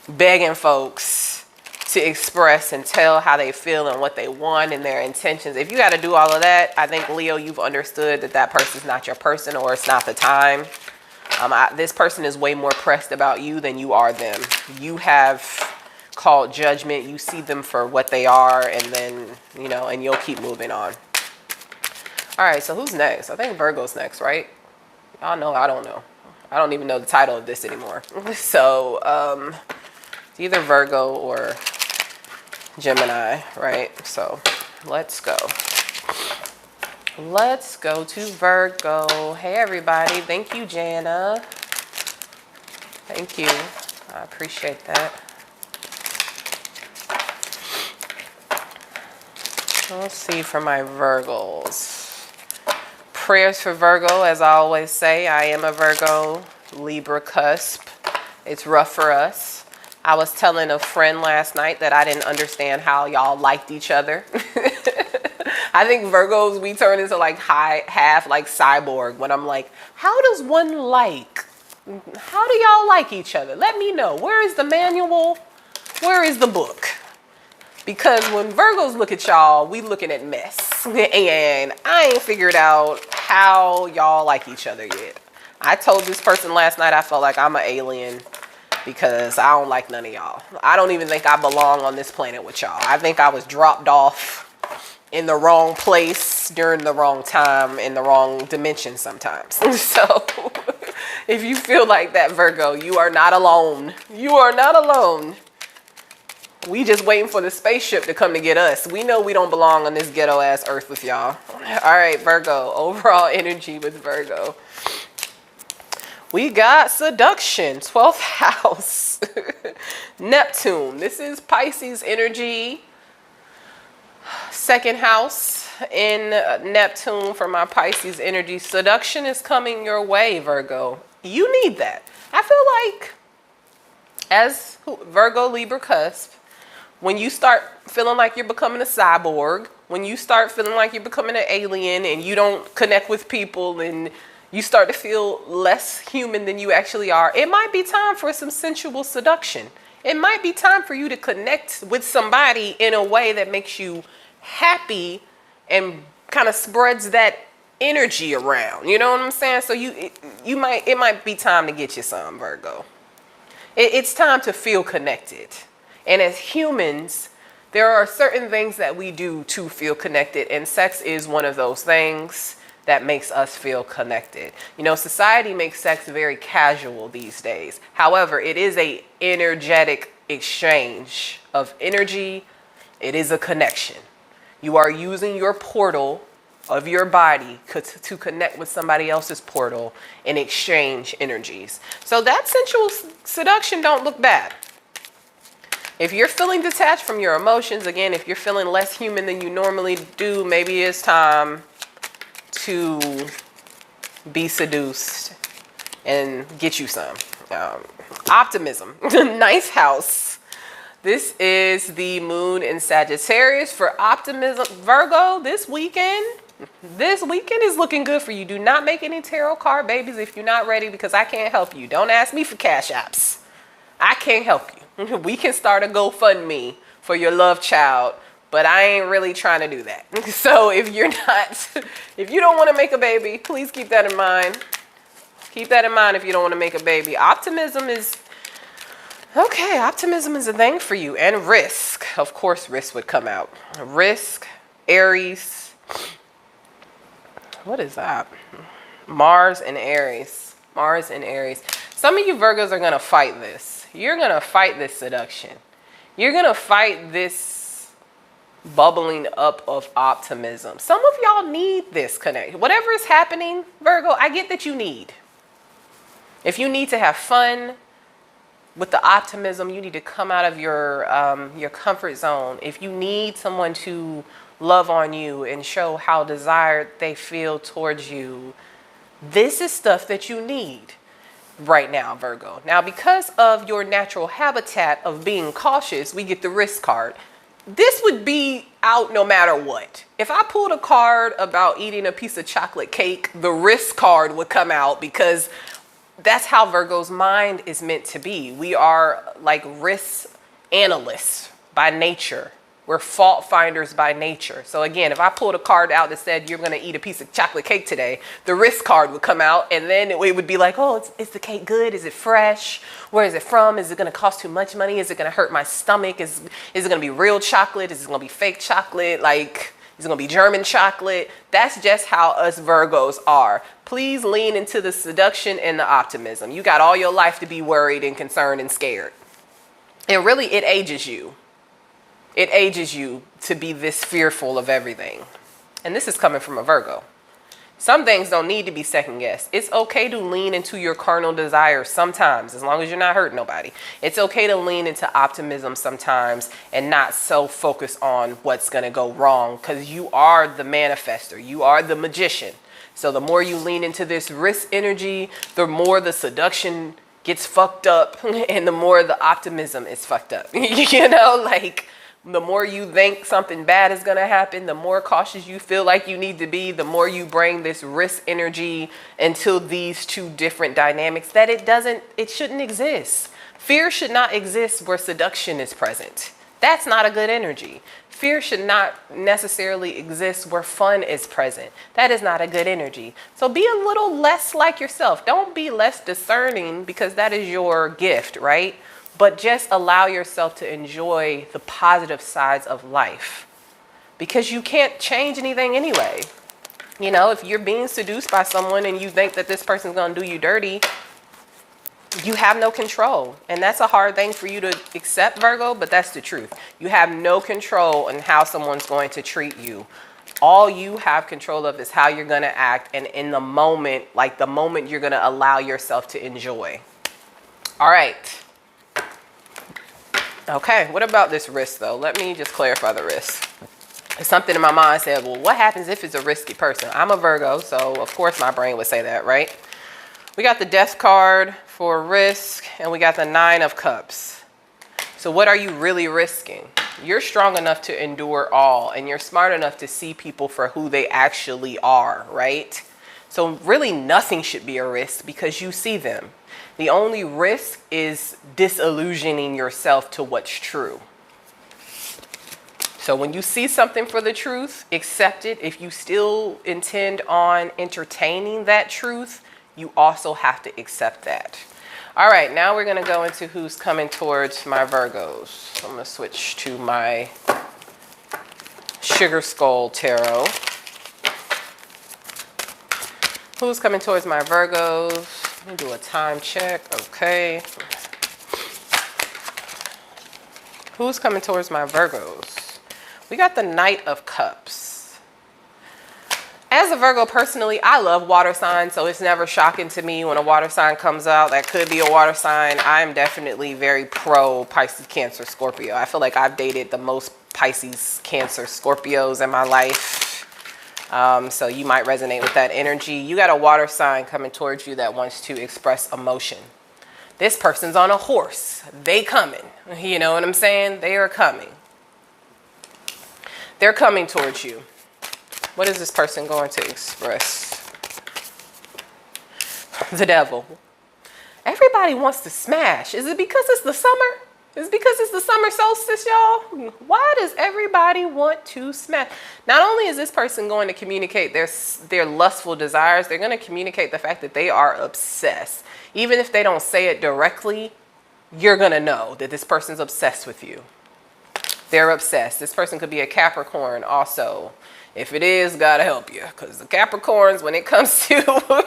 begging folks to express and tell how they feel and what they want and their intentions. If you got to do all of that, I think, Leo, you've understood that that person's not your person, or it's not the time. This person is way more pressed about you than you are them. You have called judgment. You see them for what they are, and then, and you'll keep moving on. All right, so who's next? I think Virgo's next, right? Y'all know, I don't know. I don't even know the title of this anymore. So, it's either Virgo or Gemini, right? So, let's go. Let's go to Virgo. Hey, everybody. Thank you, Jana. Thank you. I appreciate that. Let's see for my Virgos. Prayers for Virgo, as I always say. I am a Virgo, Libra cusp. It's rough for us. I was telling a friend last night that I didn't understand how y'all liked each other. I think Virgos, we turn into like half like cyborg when I'm like, how does one like? How do y'all like each other? Let me know. Where is the manual? Where is the book? Because when Virgos look at y'all, we looking at mess. And I ain't figured out how y'all like each other yet. I told this person last night I felt like I'm an alien because I don't like none of y'all. I don't even think I belong on this planet with y'all. I think I was dropped off in the wrong place during the wrong time in the wrong dimension sometimes. So if you feel like that, Virgo, you are not alone. You are not alone. We just waiting for the spaceship to come to get us. We know we don't belong on this ghetto ass earth with y'all. All right, Virgo, overall energy with Virgo. We got seduction, 12th house. Neptune, this is Pisces energy. Second house in Neptune for my Pisces energy. Seduction is coming your way, Virgo. You need that. I feel like as Virgo Libra cusp, When you start feeling like you're becoming a cyborg, when you start feeling like you're becoming an alien and you don't connect with people and you start to feel less human than you actually are, it might be time for some sensual seduction. It might be time for you to connect with somebody in a way that makes you happy and kind of spreads that energy around. You know what I'm saying? So it might be time to get you some, Virgo. It's time to feel connected. And as humans, there are certain things that we do to feel connected, and sex is one of those things that makes us feel connected. You know, society makes sex very casual these days. However, it is a energetic exchange of energy. It is a connection. You are using your portal of your body to connect with somebody else's portal and exchange energies. So that sensual seduction don't look bad. If you're feeling detached from your emotions, again, if you're feeling less human than you normally do, maybe it's time to be seduced and get you some. Optimism, ninth house. This is the moon in Sagittarius for optimism. Virgo, this weekend is looking good for you. Do not make any tarot card babies if you're not ready, because I can't help you. Don't ask me for cash apps. I can't help you. We can start a GoFundMe for your love child, but I ain't really trying to do that. So if you don't want to make a baby, please keep that in mind. Keep that in mind if you don't want to make a baby. Optimism is a thing for you. And risk. Of course, risk would come out. Risk, Aries. What is that? Mars and Aries. Mars and Aries. Some of you Virgos are going to fight this. You're going to fight this seduction. You're going to fight this bubbling up of optimism. Some of y'all need this connection. Whatever is happening, Virgo, I get that you need. If you need to have fun with the optimism, you need to come out of your comfort zone. If you need someone to love on you and show how desired they feel towards you, this is stuff that you need right now, Virgo. Now, because of your natural habitat of being cautious, we get the risk card. This would be out no matter what. If I pulled a card about eating a piece of chocolate cake, the risk card would come out, because that's how Virgo's mind is meant to be. We are like risk analysts by nature. We're fault finders by nature. So again, if I pulled a card out that said you're going to eat a piece of chocolate cake today, the risk card would come out, and then it would be like, oh, is the cake good? Is it fresh? Where is it from? Is it going to cost too much money? Is it going to hurt my stomach? Is it going to be real chocolate? Is it going to be fake chocolate? Like, is it going to be German chocolate? That's just how us Virgos are. Please lean into the seduction and the optimism. You got all your life to be worried and concerned and scared. And really, it ages you. It ages you to be this fearful of everything. And this is coming from a Virgo. Some things don't need to be second guessed. It's okay to lean into your carnal desires sometimes, as long as you're not hurting nobody. It's okay to lean into optimism sometimes and not so focus on what's going to go wrong, because you are the manifester. You are the magician. So the more you lean into this risk energy, the more the seduction gets fucked up and the more the optimism is fucked up. You know, like, the more you think something bad is going to happen, the more cautious you feel like you need to be, the more you bring this risk energy into these two different dynamics that it shouldn't exist. Fear should not exist where seduction is present. That's not a good energy. Fear should not necessarily exist where fun is present. That is not a good energy. So be a little less like yourself. Don't be less discerning, because that is your gift, right? But just allow yourself to enjoy the positive sides of life, because you can't change anything anyway. You know, if you're being seduced by someone and you think that this person's going to do you dirty, you have no control. And that's a hard thing for you to accept, Virgo, but that's the truth. You have no control on how someone's going to treat you. All you have control of is how you're going to act, and in the moment, like the moment you're going to allow yourself to enjoy. All right. Okay, what about this risk, though? Let me just clarify the risk. Something in my mind said, well, what happens if it's a risky person? I'm a Virgo, so of course my brain would say that, right? We got the Death card for risk, and we got the Nine of Cups. So what are you really risking? You're strong enough to endure all, and you're smart enough to see people for who they actually are, right? So really nothing should be a risk because you see them. The only risk is disillusioning yourself to what's true. So when you see something for the truth, accept it. If you still intend on entertaining that truth, you also have to accept that. All right, now we're going to go into who's coming towards my Virgos. So I'm going to switch to my Sugar Skull Tarot. Who's coming towards my Virgos? Let me do a time check. Okay. Who's coming towards my Virgos? We got the Knight of Cups. As a Virgo, personally, I love water signs, so it's never shocking to me when a water sign comes out. That could be a water sign. I'm definitely very pro Pisces, Cancer, Scorpio. I feel like I've dated the most Pisces, Cancer, Scorpios in my life. So you might resonate with that energy. You got a water sign coming towards you that wants to express emotion. This person's on a horse. They coming. You know what I'm saying? They are coming. They're coming towards you. What is this person going to express? The Devil. Everybody wants to smash. Is it because it's the summer? Is it because it's the summer solstice, y'all? Why does everybody want to smash? Not only is this person going to communicate their lustful desires, they're going to communicate the fact that they are obsessed. Even if they don't say it directly, you're going to know that this person's obsessed with you. They're obsessed. This person could be a Capricorn also. If it is, God help you. Because the Capricorns, when it comes to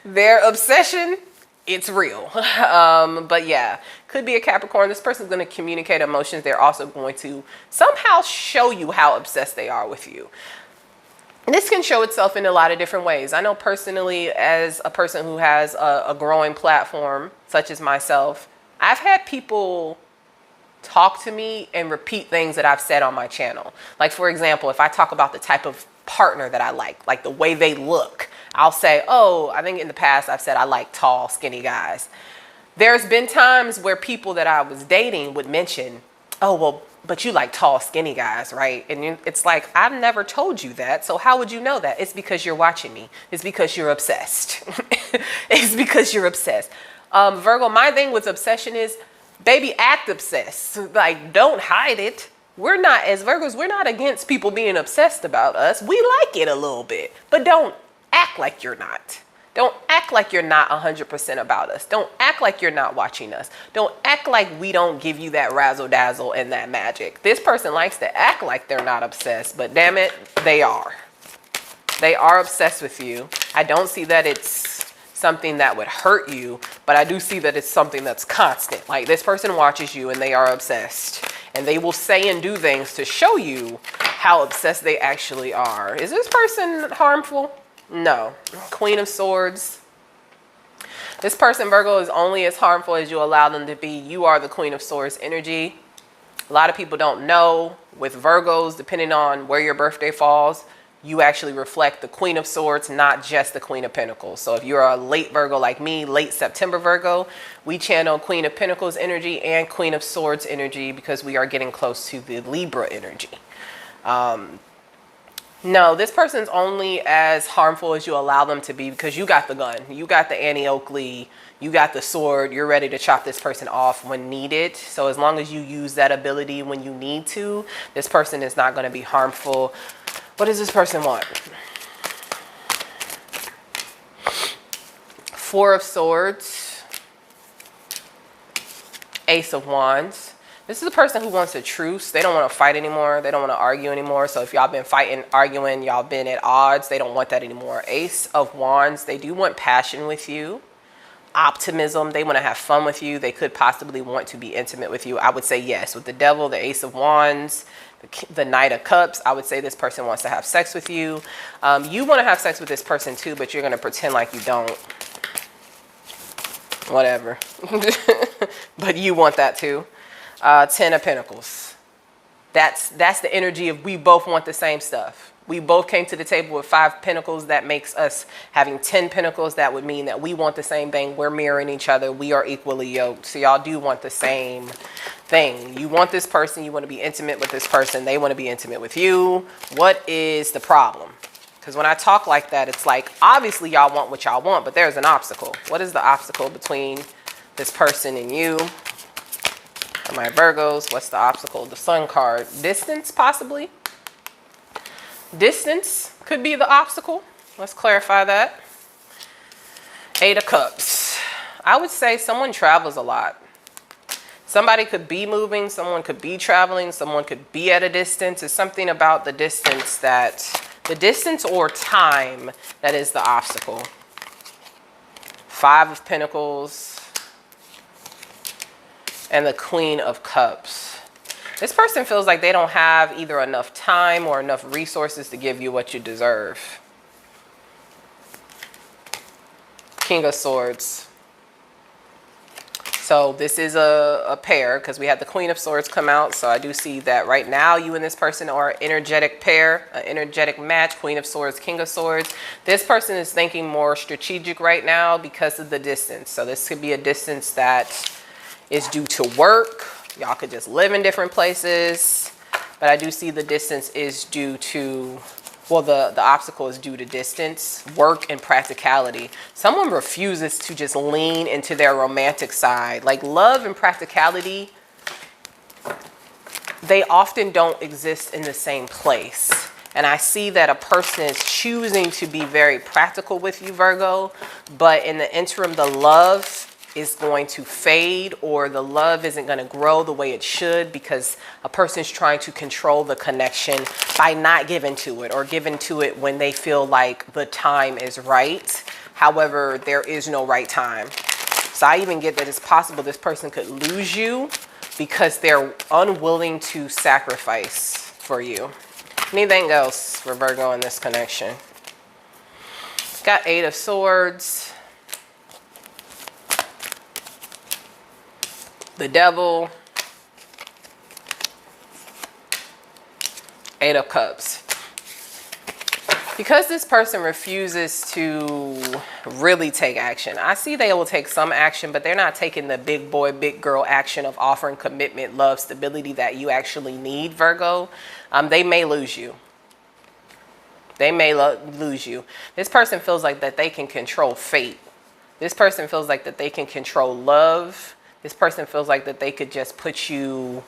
their obsession, it's real. But yeah, could be a Capricorn. This person's going to communicate emotions. They're also going to somehow show you how obsessed they are with you. And this can show itself in a lot of different ways. I know personally, as a person who has a growing platform, such as myself, I've had people talk to me and repeat things that I've said on my channel. Like, for example, if I talk about the type of partner that I like the way they look, I'll say, oh, I think in the past I've said I like tall, skinny guys. There's been times where people that I was dating would mention, oh, well, but you like tall, skinny guys, right? And it's like, I've never told you that. So how would you know that? It's because you're watching me. It's because you're obsessed. It's because you're obsessed. Virgo, my thing with obsession is, baby, act obsessed. Like, don't hide it. We're not, as Virgos, we're not against people being obsessed about us. We like it a little bit, but don't act like you're not. Don't act like you're not 100% about us. Don't act like you're not watching us. Don't act like we don't give you that razzle dazzle and that magic. This person likes to act like they're not obsessed, but damn it, they are. They are obsessed with you. I don't see that it's something that would hurt you, but I do see that it's something that's constant. Like, this person watches you and they are obsessed, and they will say and do things to show you how obsessed they actually are. Is this person harmful? No. Queen of Swords. This person, Virgo, is only as harmful as you allow them to be. You are the Queen of Swords energy. A lot of people don't know, with Virgos, depending on where your birthday falls, you actually reflect the Queen of Swords, not just the Queen of Pentacles. So if you're a late Virgo like me, late September Virgo, we channel Queen of Pentacles energy and Queen of Swords energy because we are getting close to the Libra energy. No, this person's only as harmful as you allow them to be because you got the gun. You got the Annie Oakley. You got the sword. You're ready to chop this person off when needed. So as long as you use that ability when you need to, this person is not going to be harmful. What does this person want? Four of Swords. Ace of Wands. This is a person who wants a truce. They don't want to fight anymore. They don't want to argue anymore. So if y'all been fighting, arguing, y'all been at odds, they don't want that anymore. Ace of Wands. They do want passion with you. Optimism. They want to have fun with you. They could possibly want to be intimate with you. I would say yes. With the Devil, the Ace of Wands, the Knight of Cups, I would say this person wants to have sex with you. You want to have sex with this person too, but you're going to pretend like you don't. Whatever. But you want that too. 10 of Pentacles. That's the energy of we both want the same stuff. We both came to the table with 5 Pentacles. That makes us having 10 Pentacles. That would mean that we want the same thing. We're mirroring each other. We are equally yoked. So y'all do want the same thing. You want this person, you want to be intimate with this person, they want to be intimate with you. What is the problem? Because when I talk like that, it's like, obviously y'all want what y'all want, but there's an obstacle. What is the obstacle between this person and you? For my Virgos, what's the obstacle? The Sun card. Distance, possibly. Distance could be the obstacle. Let's clarify that. 8 of Cups. I would say someone travels a lot. Somebody could be moving, someone could be traveling, someone could be at a distance. It's something about the distance or time that is the obstacle. 5 of Pentacles and the Queen of Cups. This person feels like they don't have either enough time or enough resources to give you what you deserve. King of Swords. So this is a pair because we had the Queen of Swords come out. So I do see that right now you and this person are an energetic pair, an energetic match. Queen of Swords, King of Swords. This person is thinking more strategic right now because of the distance. So this could be a distance that is due to work. Y'all could just live in different places. But I do see the distance is due to, well, the obstacle is due to distance, work, and practicality. Someone refuses to just lean into their romantic side. Like love and practicality, they often don't exist in the same place. And I see that a person is choosing to be very practical with you, Virgo, but in the interim, the love is going to fade, or the love isn't going to grow the way it should because a person's trying to control the connection by not giving to it or giving to it when they feel like the time is right. However, there is no right time. So I even get that it's possible this person could lose you because they're unwilling to sacrifice for you. Anything else for Virgo in this connection? Got 8 of Swords. The Devil, 8 of Cups. Because this person refuses to really take action, I see they will take some action, but they're not taking the big boy, big girl action of offering commitment, love, stability that you actually need, Virgo. They may lose you. They may lose you. This person feels like that they can control fate. This person feels like that they can control love. This person feels like that they could just put you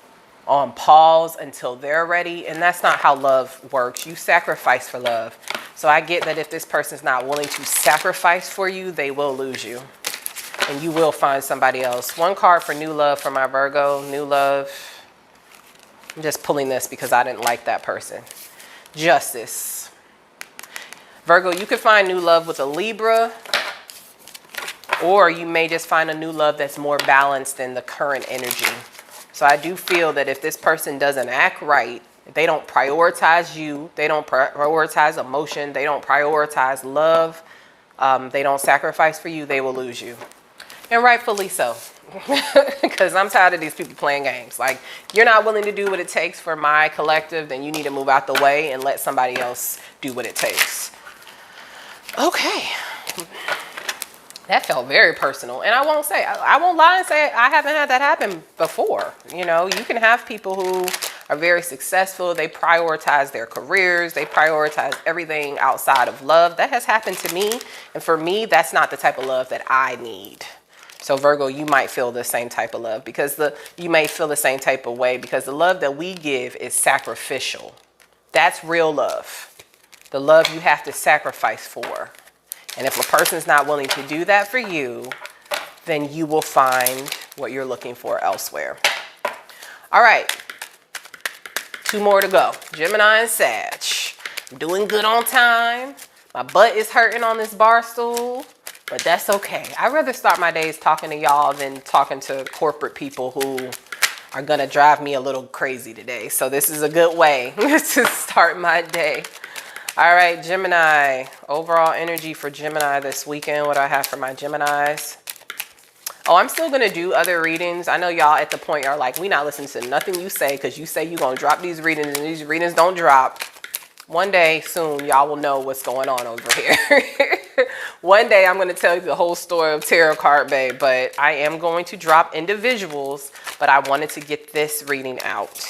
on pause until they're ready. And that's not how love works. You sacrifice for love. So I get that if this person's not willing to sacrifice for you, they will lose you. And you will find somebody else. 1 card for new love for my Virgo. New love. I'm just pulling this because I didn't like that person. Justice. Virgo, you could find new love with a Libra. Or you may just find a new love that's more balanced than the current energy. So I do feel that if this person doesn't act right, if they don't prioritize you, they don't prioritize emotion, they don't prioritize love, they don't sacrifice for you, they will lose you. And rightfully so. Because I'm tired of these people playing games. Like, you're not willing to do what it takes for my collective, then you need to move out the way and let somebody else do what it takes. Okay. That felt very personal. And I won't lie and say I haven't had that happen before. You know, you can have people who are very successful. They prioritize their careers. They prioritize everything outside of love. That has happened to me. And for me, that's not the type of love that I need. So Virgo, you might feel the same type of love because you may feel the same type of way because the love that we give is sacrificial. That's real love. The love you have to sacrifice for. And if a person's not willing to do that for you, then you will find what you're looking for elsewhere. All right. 2 more to go. Gemini and Sag. I'm doing good on time. My butt is hurting on this bar stool, but that's okay. I'd rather start my days talking to y'all than talking to corporate people who are going to drive me a little crazy today. So this is a good way to start my day. All right, Gemini, overall energy for Gemini this weekend. What do I have for my Geminis? Oh, I'm still going to do other readings. I know y'all at the point are like, we not listening to nothing you say because you say you're going to drop these readings and these readings don't drop. One day soon, y'all will know what's going on over here. One day I'm going to tell you the whole story of Tarot Card Bay, but I am going to drop individuals, but I wanted to get this reading out.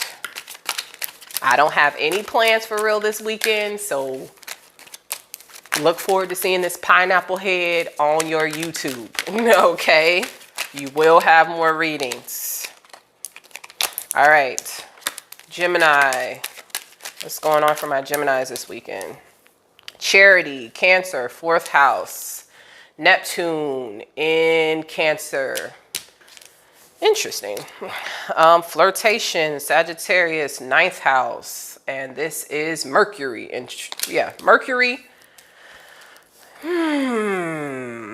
I don't have any plans for real this weekend, so look forward to seeing this pineapple head on your YouTube. Okay, you will have more readings. All right, Gemini. What's going on for my Geminis this weekend? Charity, Cancer, 4th house. Neptune in Cancer. Interesting. Flirtation, Sagittarius, 9th house. And this is Mercury. And yeah, Mercury.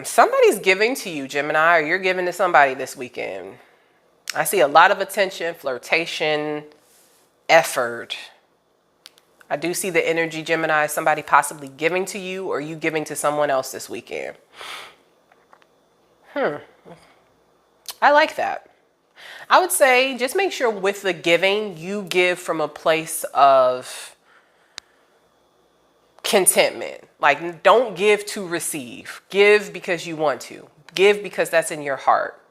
Somebody's giving to you, Gemini, or you're giving to somebody this weekend. I see a lot of attention, flirtation, effort. I do see the energy, Gemini, somebody possibly giving to you or you giving to someone else this weekend. I like that. I would say just make sure with the giving, you give from a place of contentment. Like, don't give to receive. Give because you want to. Give because that's in your heart.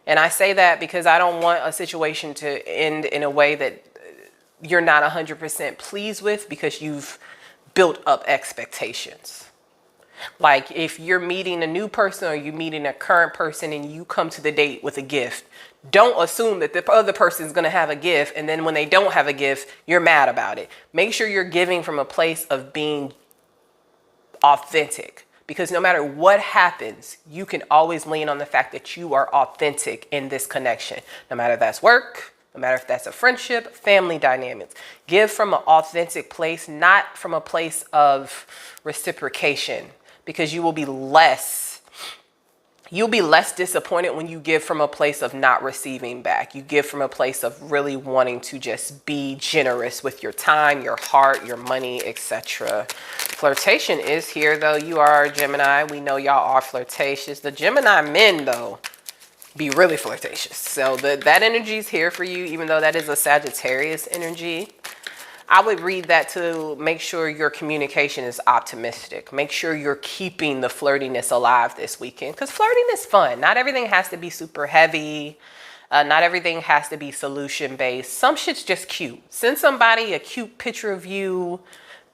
And I say that because I don't want a situation to end in a way that you're not 100% pleased with because you've built up expectations. Like if you're meeting a new person or you're meeting a current person and you come to the date with a gift, don't assume that the other person is going to have a gift. And then when they don't have a gift, you're mad about it. Make sure you're giving from a place of being authentic, because no matter what happens, you can always lean on the fact that you are authentic in this connection. No matter if that's work, no matter if that's a friendship, family dynamics. Give from an authentic place, not from a place of reciprocation, because you'll be less disappointed when you give from a place of not receiving back. You give from a place of really wanting to just be generous with your time, your heart, your money, etc. Flirtation is here, though. You are a Gemini. We know y'all are flirtatious. The Gemini men, though, be really flirtatious. So that energy is here for you, even though that is a Sagittarius energy. I would read that to make sure your communication is optimistic. Make sure you're keeping the flirtiness alive this weekend, because flirting is fun. Not everything has to be super heavy. Not everything has to be solution based. Some shit's just cute. Send somebody a cute picture of you.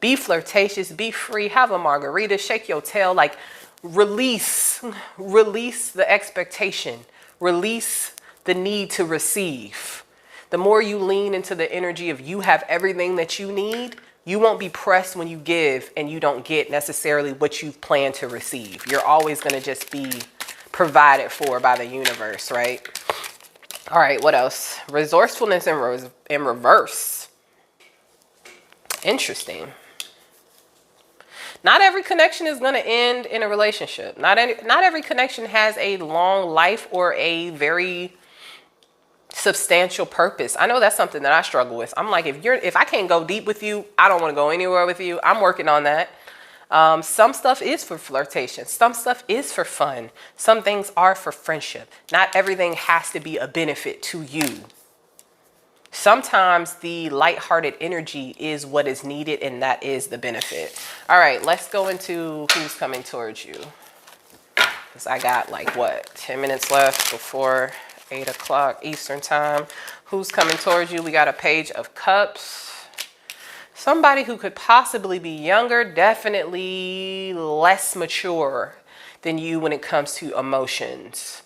Be flirtatious, be free, have a margarita, shake your tail, like release the expectation. Release the need to receive. The more you lean into the energy of you have everything that you need, you won't be pressed when you give and you don't get necessarily what you've planned to receive. You're always going to just be provided for by the universe, right? All right, what else? Resourcefulness in reverse. Interesting. Not every connection is going to end in a relationship. Not every connection has a long life or a very substantial purpose. I know that's something that I struggle with. I'm like, if I can't go deep with you, I don't want to go anywhere with you. I'm working on that. Some stuff is for flirtation. Some stuff is for fun. Some things are for friendship. Not everything has to be a benefit to you. Sometimes the lighthearted energy is what is needed, and that is the benefit. All right, let's go into who's coming towards you. Because I got like, what, 10 minutes left before 8 o'clock Eastern time. Who's coming towards you? We got a Page of Cups. Somebody who could possibly be younger, definitely less mature than you when it comes to emotions.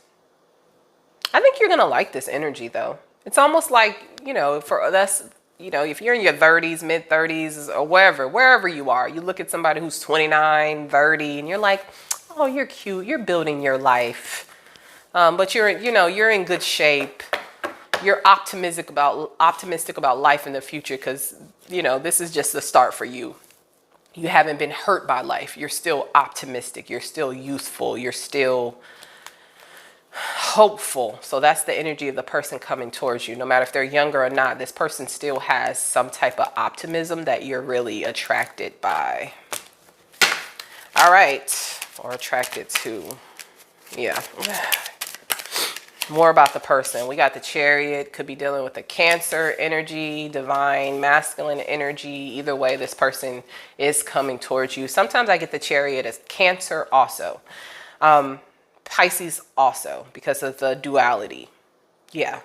I think you're going to like this energy, though. It's almost like, you know, for us, you know, if you're in your 30s, mid 30s or wherever you are, you look at somebody who's 29, 30, and you're like, oh, you're cute. You're building your life. But you're in good shape. You're optimistic about life in the future because, you know, this is just the start for you. You haven't been hurt by life. You're still optimistic. You're still youthful. You're still hopeful. So that's the energy of the person coming towards you. No matter if they're younger or not, this person still has some type of optimism that you're really attracted by. All right. Or attracted to. Yeah. More about the person. We got the Chariot, could be dealing with the Cancer energy, divine masculine energy. Either way, this person is coming towards you. Sometimes I get the Chariot as Cancer also. Pisces also, because of the duality. Yeah.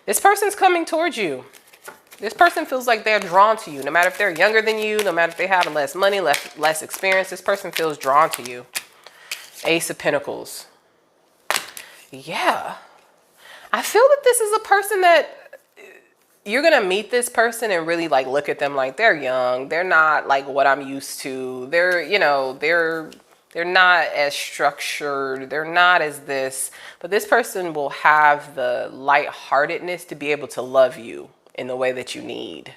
This person's coming towards you. This person feels like they're drawn to you. No matter if they're younger than you, no matter if they have less money, less experience, this person feels drawn to you. Ace of Pentacles. Yeah. I feel that this is a person that you're going to meet this person and really like look at them like they're young. They're not like what I'm used to. They're, you know, they're not as structured. They're not as this. But this person will have the lightheartedness to be able to love you in the way that you need.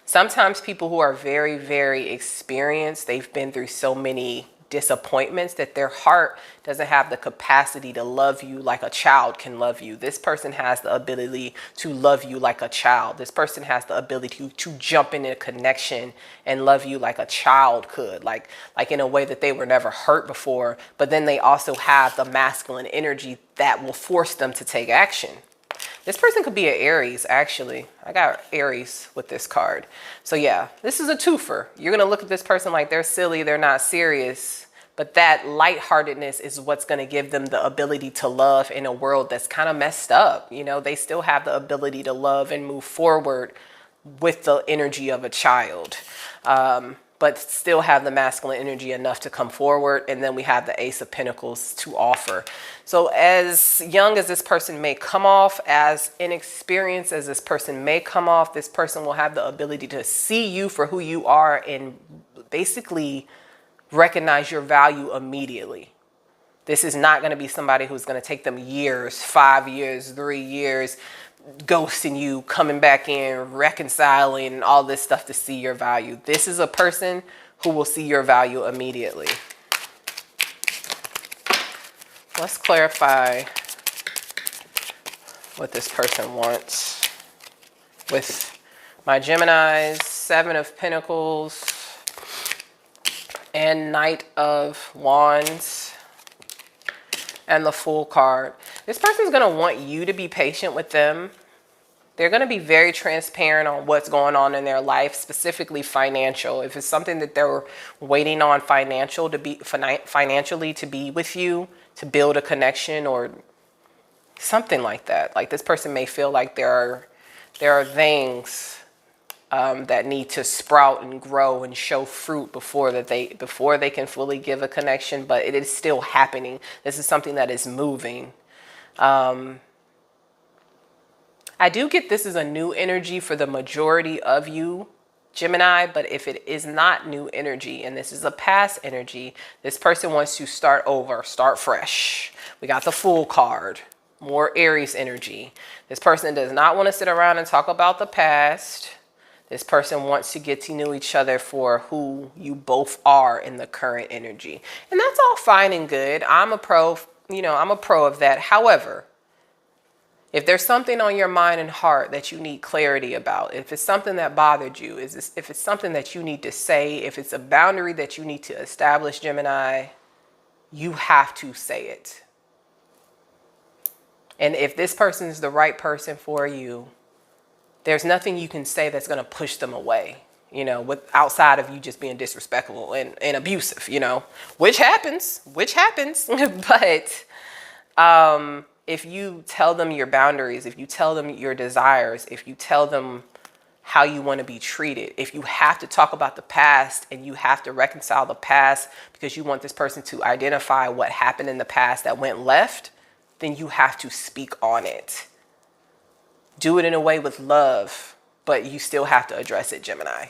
Sometimes people who are very, very experienced, they've been through so many disappointments that their heart doesn't have the capacity to love you like a child can love you. This person has the ability to love you like a child. This person has the ability to jump in a connection and love you like a child could, like in a way that they were never hurt before. But then they also have the masculine energy that will force them to take action. This person could be an Aries, actually. I got Aries with this card. So yeah, this is a twofer. You're going to look at this person like they're silly, they're not serious. But that lightheartedness is what's going to give them the ability to love in a world that's kind of messed up. You know, they still have the ability to love and move forward with the energy of a child. But still have the masculine energy enough to come forward. And then we have the Ace of Pentacles to offer. So as young as this person may come off, as inexperienced as this person may come off, this person will have the ability to see you for who you are and basically recognize your value immediately. This is not going to be somebody who's going to take them years, 5 years, 3 years, ghosting you, coming back in, reconciling, all this stuff to see your value. This is a person who will see your value immediately. Let's clarify what this person wants with my Geminis, Seven of Pentacles, and Knight of Wands, and the Fool card. This person's going to want you to be patient with them. They're going to be very transparent on what's going on in their life, specifically financial. If it's something that they're waiting on financially to be with you, to build a connection or something like that. Like this person may feel like there are things that need to sprout and grow and show fruit before they can fully give a connection, but it is still happening. This is something that is moving. I do get this is a new energy for the majority of you, Gemini, but if it is not new energy and this is a past energy, this person wants to start over, start fresh. We got the Fool card, more Aries energy. This person does not want to sit around and talk about the past. This person wants to get to know each other for who you both are in the current energy. And that's all fine and good. I'm a pro, I'm a pro of that. However, if there's something on your mind and heart that you need clarity about, if it's something that bothered you, if it's something that you need to say, if it's a boundary that you need to establish, Gemini, you have to say it. And if this person is the right person for you, there's nothing you can say that's going to push them away, outside of you just being disrespectful and abusive, which happens. But if you tell them your boundaries, if you tell them your desires, if you tell them how you want to be treated, if you have to talk about the past and you have to reconcile the past because you want this person to identify what happened in the past that went left, then you have to speak on it. Do it in a way with love, but you still have to address it, Gemini.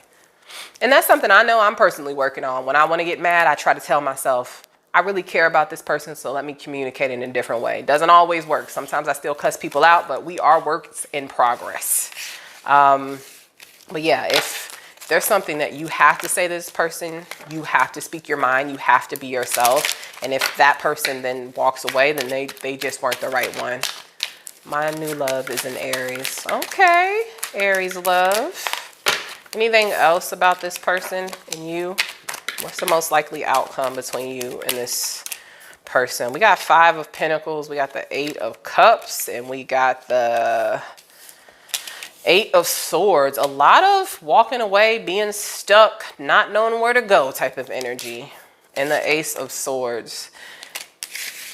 And that's something I know I'm personally working on. When I want to get mad, I try to tell myself, I really care about this person, so let me communicate in a different way. It doesn't always work. Sometimes I still cuss people out, but we are works in progress. But yeah, if there's something that you have to say to this person, you have to speak your mind, you have to be yourself. And if that person then walks away, then they just weren't the right one. My new love is in Aries. Okay, Aries love. Anything else about this person and you? What's the most likely outcome between you and this person? We got 5 of Pentacles, we got the 8 of Cups, and we got the 8 of Swords. A lot of walking away, being stuck, not knowing where to go type of energy. And the Ace of Swords.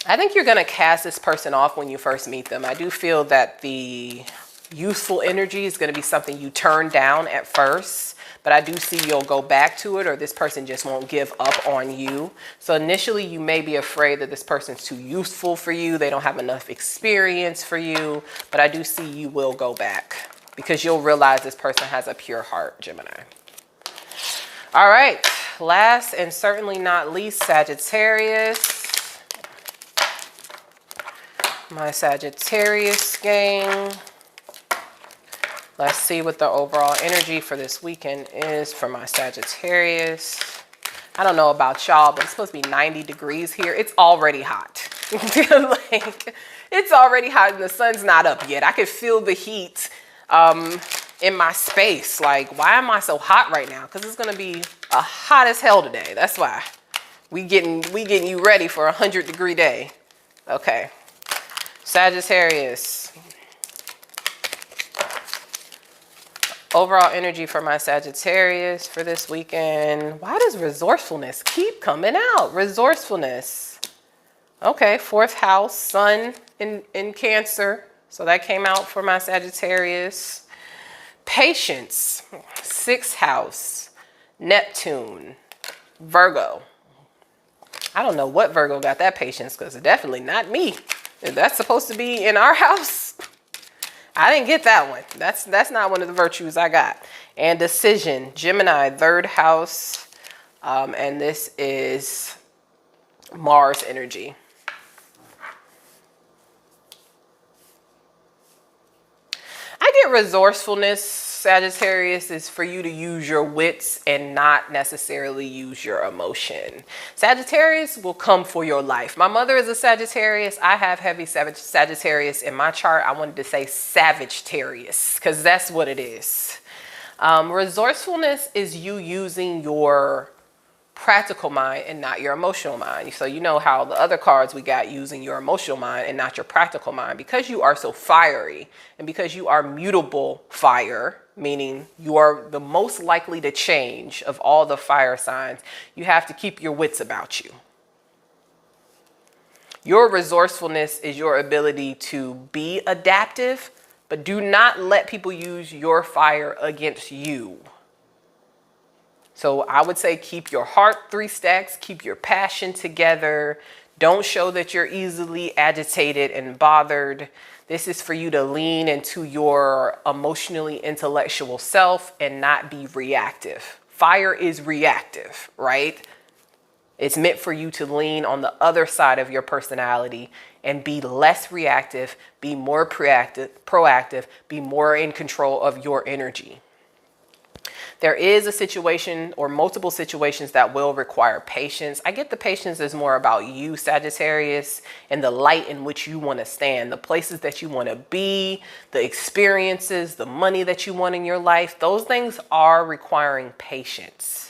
I think you're going to cast this person off when you first meet them. I do feel that the youthful energy is going to be something you turn down at first, but I do see you'll go back to it, or this person just won't give up on you. So initially you may be afraid that this person's too youthful for you. They don't have enough experience for you, but I do see you will go back because you'll realize this person has a pure heart, Gemini. All right, last and certainly not least, Sagittarius. My Sagittarius gang. Let's see what the overall energy for this weekend is for my Sagittarius. I don't know about y'all, but it's supposed to be 90 degrees here. It's already hot. Like, it's already hot and the sun's not up yet. I can feel the heat in my space. Like, why am I so hot right now? Because it's going to be a hot as hell today. That's why. We getting you ready for a 100-degree day. Okay. Sagittarius. Overall energy for my Sagittarius for this weekend. Why does resourcefulness keep coming out? Resourcefulness. Okay, 4th house, sun in Cancer. So that came out for my Sagittarius. Patience, 6th house, Neptune, Virgo. I don't know what Virgo got that patience, because it's definitely not me. If that's supposed to be in our house, I didn't get that one. That's not one of the virtues I got. And decision, Gemini, 3rd house. And this is Mars energy. I get resourcefulness, Sagittarius, is for you to use your wits and not necessarily use your emotion. Sagittarius will come for your life. My mother is a Sagittarius. I have heavy Sagittarius in my chart. I wanted to say Sagittarius because that's what it is. Resourcefulness is you using your practical mind and not your emotional mind. So you know how the other cards we got using your emotional mind and not your practical mind. Because you are so fiery and because you are mutable fire, meaning you are the most likely to change of all the fire signs, you have to keep your wits about you. Your resourcefulness is your ability to be adaptive, but do not let people use your fire against you. So I would say keep your heart 3 stacks, keep your passion together. Don't show that you're easily agitated and bothered. This is for you to lean into your emotionally intellectual self and not be reactive. Fire is reactive, right? It's meant for you to lean on the other side of your personality and be less reactive, be more proactive, be more in control of your energy. There is a situation or multiple situations that will require patience. I get the patience is more about you, Sagittarius, and the light in which you want to stand, the places that you want to be, the experiences, the money that you want in your life. Those things are requiring patience.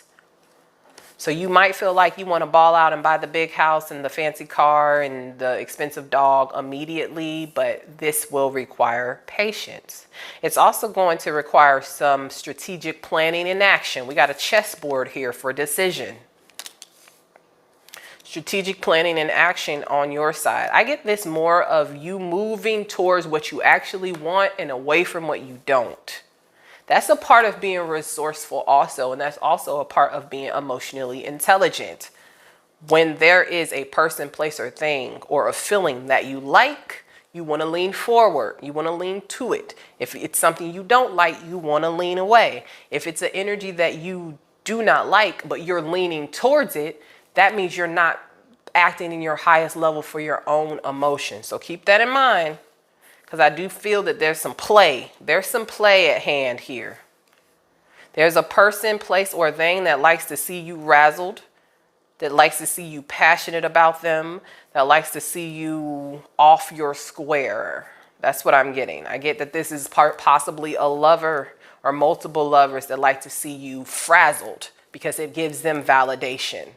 So you might feel like you want to ball out and buy the big house and the fancy car and the expensive dog immediately, but this will require patience. It's also going to require some strategic planning and action. We got a chessboard here for decision. Strategic planning and action on your side. I get this more of you moving towards what you actually want and away from what you don't. That's a part of being resourceful also, and that's also a part of being emotionally intelligent. When there is a person, place, or thing, or a feeling that you like, you want to lean forward. You want to lean to it. If it's something you don't like, you want to lean away. If it's an energy that you do not like, but you're leaning towards it, that means you're not acting in your highest level for your own emotions. So keep that in mind. Because I do feel that there's some play. There's some play at hand here. There's a person, place, or thing that likes to see you razzled, that likes to see you passionate about them, that likes to see you off your square. That's what I'm getting. I get that this is possibly a lover or multiple lovers that like to see you frazzled because it gives them validation.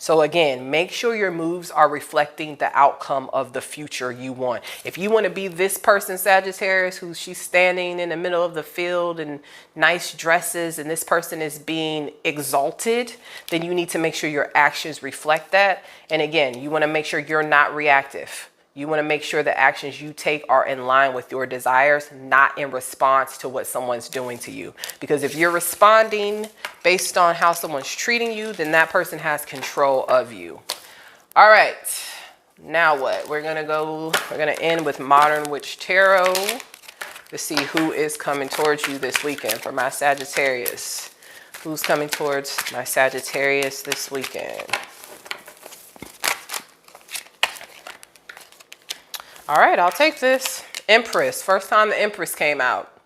So again, make sure your moves are reflecting the outcome of the future you want. If you want to be this person, Sagittarius, who she's standing in the middle of the field in nice dresses and this person is being exalted, then you need to make sure your actions reflect that. And again, you want to make sure you're not reactive. You want to make sure the actions you take are in line with your desires, not in response to what someone's doing to you. Because if you're responding based on how someone's treating you, then that person has control of you. All right. Now what? We're going to end with Modern Witch Tarot to see who is coming towards you this weekend for my Sagittarius. Who's coming towards my Sagittarius this weekend? All right, I'll take this. Empress. First time the Empress came out.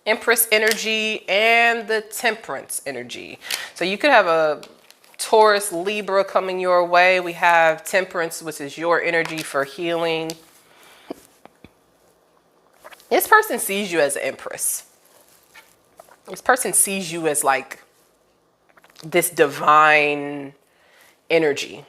Empress energy and the Temperance energy. So you could have a Taurus, Libra coming your way. We have Temperance, which is your energy for healing. This person sees you as an Empress. This person sees you as like this divine energy.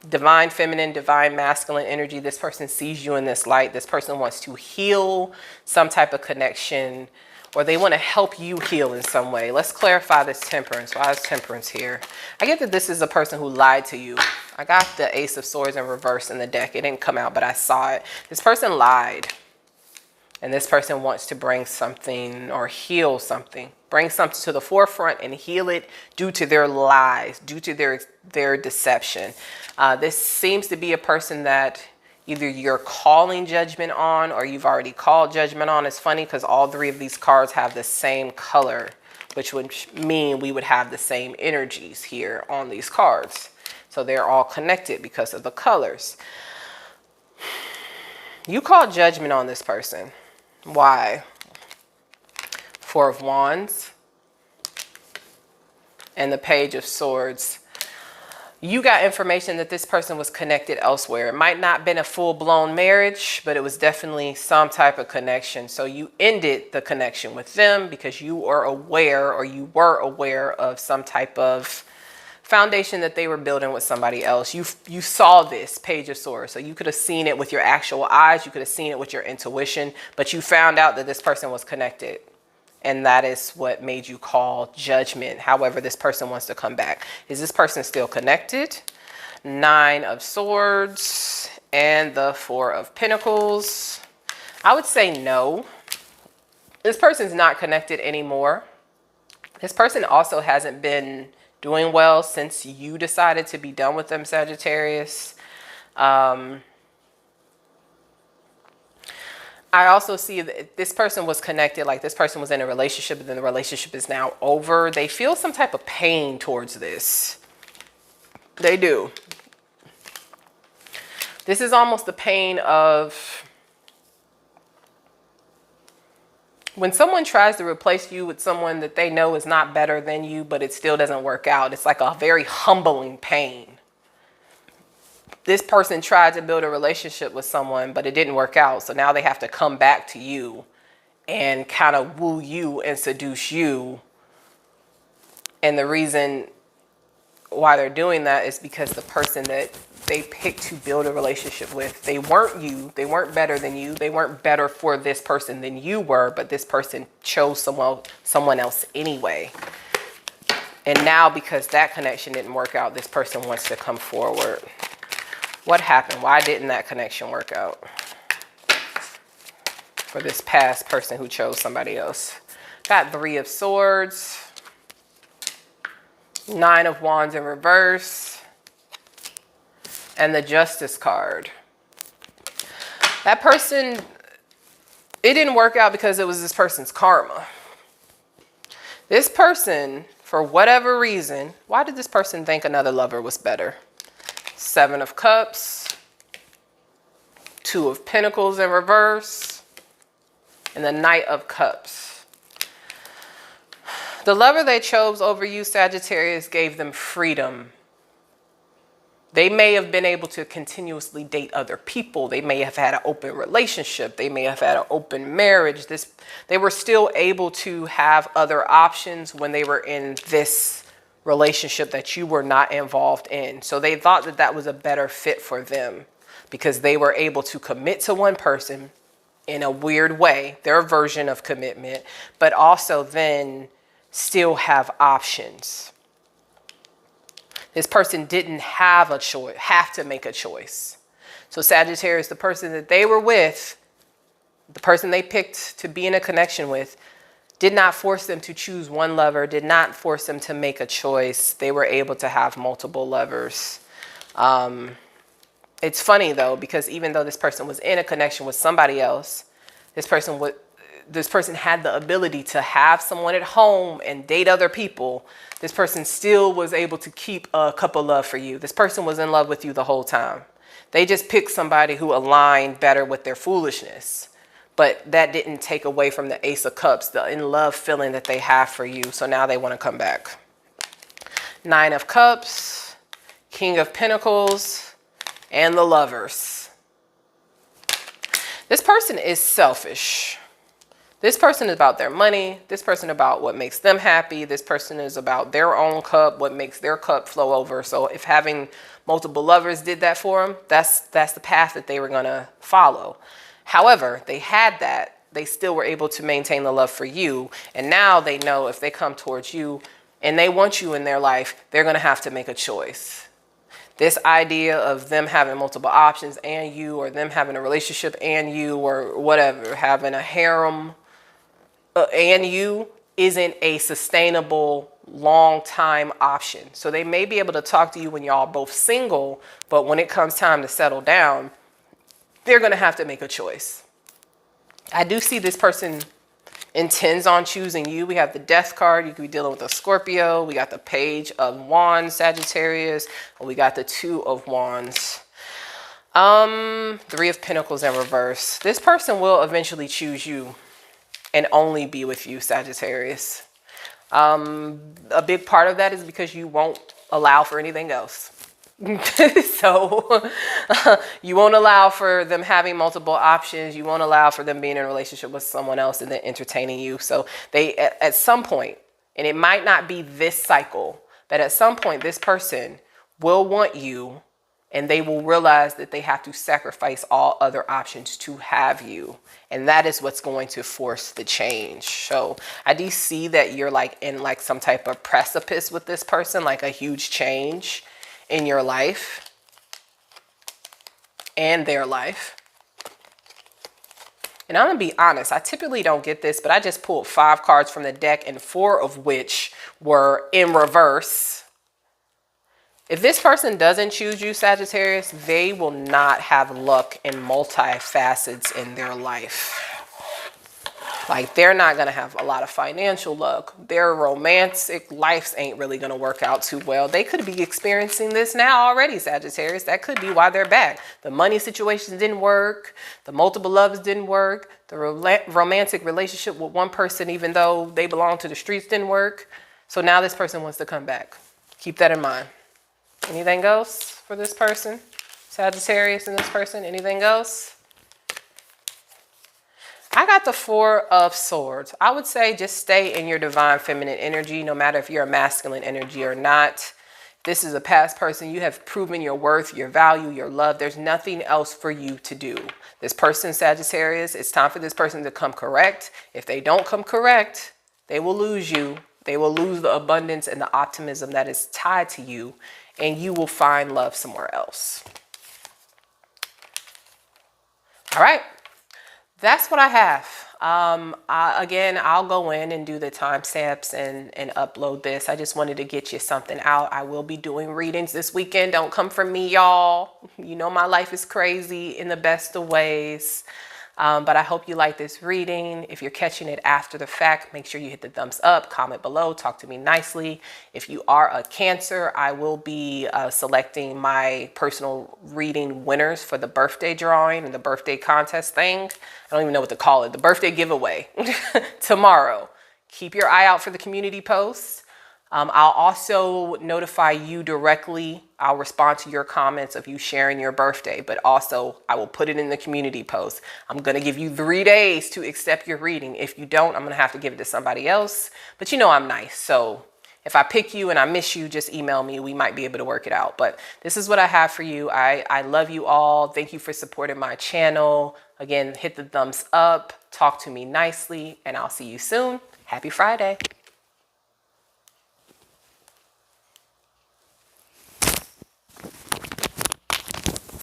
Divine feminine, divine masculine energy. This person sees you in this light. This person wants to heal some type of connection, or they want to help you heal in some way. Let's clarify this Temperance. Why is Temperance here? I get that this is a person who lied to you. I got the Ace of Swords in reverse in the deck. It didn't come out, but I saw it. This person lied. And this person wants to bring something or heal something. Bring something to the forefront and heal it due to their lies, due to their deception. This seems to be a person that either you're calling judgment on or you've already called judgment on. It's funny because all three of these cards have the same color, which would mean we would have the same energies here on these cards. So they're all connected because of the colors. You called judgment on this person. Why? Four of Wands and the Page of Swords. You got information that this person was connected elsewhere. It might not have been a full-blown marriage, but it was definitely some type of connection. So you ended the connection with them because you are aware, or you were aware of some type of foundation that they were building with somebody else. You saw this Page of Swords, so you could have seen it with your actual eyes. You could have seen it with your intuition, but you found out that this person was connected. And that is what made you call judgment. However, this person wants to come back. Is this person still connected? Nine of Swords and the Four of Pentacles. I would say no. This person's not connected anymore. This person also hasn't been doing well since you decided to be done with them, Sagittarius. I also see that this person was connected, like this person was in a relationship, and then the relationship is now over. They feel some type of pain towards this. They do. This is almost the pain of when someone tries to replace you with someone that they know is not better than you, but it still doesn't work out. It's like a very humbling pain. This person tried to build a relationship with someone, but it didn't work out. So now they have to come back to you and kind of woo you and seduce you. And the reason why they're doing that is because the person that they picked to build a relationship with, they weren't you. They weren't better than you. They weren't better for this person than you were, but this person chose someone else anyway. And now because that connection didn't work out, this person wants to come forward. What happened? Why didn't that connection work out for this past person who chose somebody else? Got Three of Swords, Nine of Wands in reverse, and the Justice card. That person, it didn't work out because it was this person's karma. This person, for whatever reason, why did this person think another lover was better? Seven of Cups, Two of Pentacles in reverse, and the Knight of Cups. The lover they chose over you, Sagittarius, gave them freedom. They may have been able to continuously date other people. They may have had an open relationship. They may have had an open marriage. They were still able to have other options when they were in this relationship that you were not involved in. So they thought that that was a better fit for them because they were able to commit to one person in a weird way, their version of commitment, but also then still have options. This person didn't have a choice, have to make a choice. So Sagittarius, the person that they were with, the person they picked to be in a connection with, did not force them to choose one lover, did not force them to make a choice. They were able to have multiple lovers. It's funny though, because even though this person was in a connection with somebody else, this person had the ability to have someone at home and date other people. This person still was able to keep a cup of love for you. This person was in love with you the whole time. They just picked somebody who aligned better with their foolishness. But that didn't take away from the Ace of Cups, the in love feeling that they have for you. So now they want to come back. Nine of Cups, King of Pentacles, and the Lovers. This person is selfish. This person is about their money. This person about what makes them happy. This person is about their own cup, what makes their cup flow over. So if having multiple lovers did that for them, that's the path that they were going to follow. However, they had that. They still were able to maintain the love for you. And now they know if they come towards you and they want you in their life, they're going to have to make a choice. This idea of them having multiple options and you, or them having a relationship and you, or whatever, having a harem and you, isn't a sustainable long time option. So they may be able to talk to you when y'all both single, but when it comes time to settle down, they're going to have to make a choice. I do see this person intends on choosing you. We have the Death card. You could be dealing with a Scorpio. We got the Page of Wands, Sagittarius. And we got the Two of Wands. Three of Pentacles in reverse. This person will eventually choose you and only be with you, Sagittarius. A big part of that is because you won't allow for anything else. So you won't allow for them having multiple options. You won't allow for them being in a relationship with someone else and then entertaining you. So they, at some point, and it might not be this cycle, but at some point this person will want you and they will realize that they have to sacrifice all other options to have you. And that is what's going to force the change. So I do see that you're like in like some type of precipice with this person, like a huge change in your life and their life. And I'm gonna be honest, I typically don't get this, but I just pulled 5 cards from the deck and 4 of which were in reverse. If this person doesn't choose you, Sagittarius, they will not have luck in multi-facets in their life. Like, they're not going to have a lot of financial luck. Their romantic lives ain't really going to work out too well. They could be experiencing this now already, Sagittarius. That could be why they're back. The money situations didn't work. The multiple loves didn't work. The romantic relationship with one person, even though they belong to the streets, didn't work. So now this person wants to come back. Keep that in mind. Anything else for this person? Sagittarius and this person, anything else? I got the 4 of Swords. I would say just stay in your divine feminine energy, no matter if you're a masculine energy or not. This is a past person. You have proven your worth, your value, your love. There's nothing else for you to do. This person, Sagittarius, it's time for this person to come correct. If they don't come correct, they will lose you. They will lose the abundance and the optimism that is tied to you, and you will find love somewhere else. All right. That's what I have. Again, I'll go in and do the timestamps and upload this. I just wanted to get you something out. I will be doing readings this weekend. Don't come for me, y'all. You know my life is crazy in the best of ways. But I hope you like this reading. If you're catching it after the fact, make sure you hit the thumbs up, comment below, talk to me nicely. If you are a Cancer, I will be selecting my personal reading winners for the birthday drawing and the birthday contest thing. I don't even know what to call it. The birthday giveaway tomorrow. Keep your eye out for the community posts. I'll also notify you directly. I'll respond to your comments of you sharing your birthday, but also I will put it in the community post. I'm going to give you 3 days to accept your reading. If you don't, I'm going to have to give it to somebody else, but you know I'm nice. So If I pick you and I miss you, just email me. We might be able to work it out. But this is what I have for you. I love you all. Thank you for supporting my channel. Again, hit the thumbs up, talk to me nicely, and I'll see you soon. Happy Friday.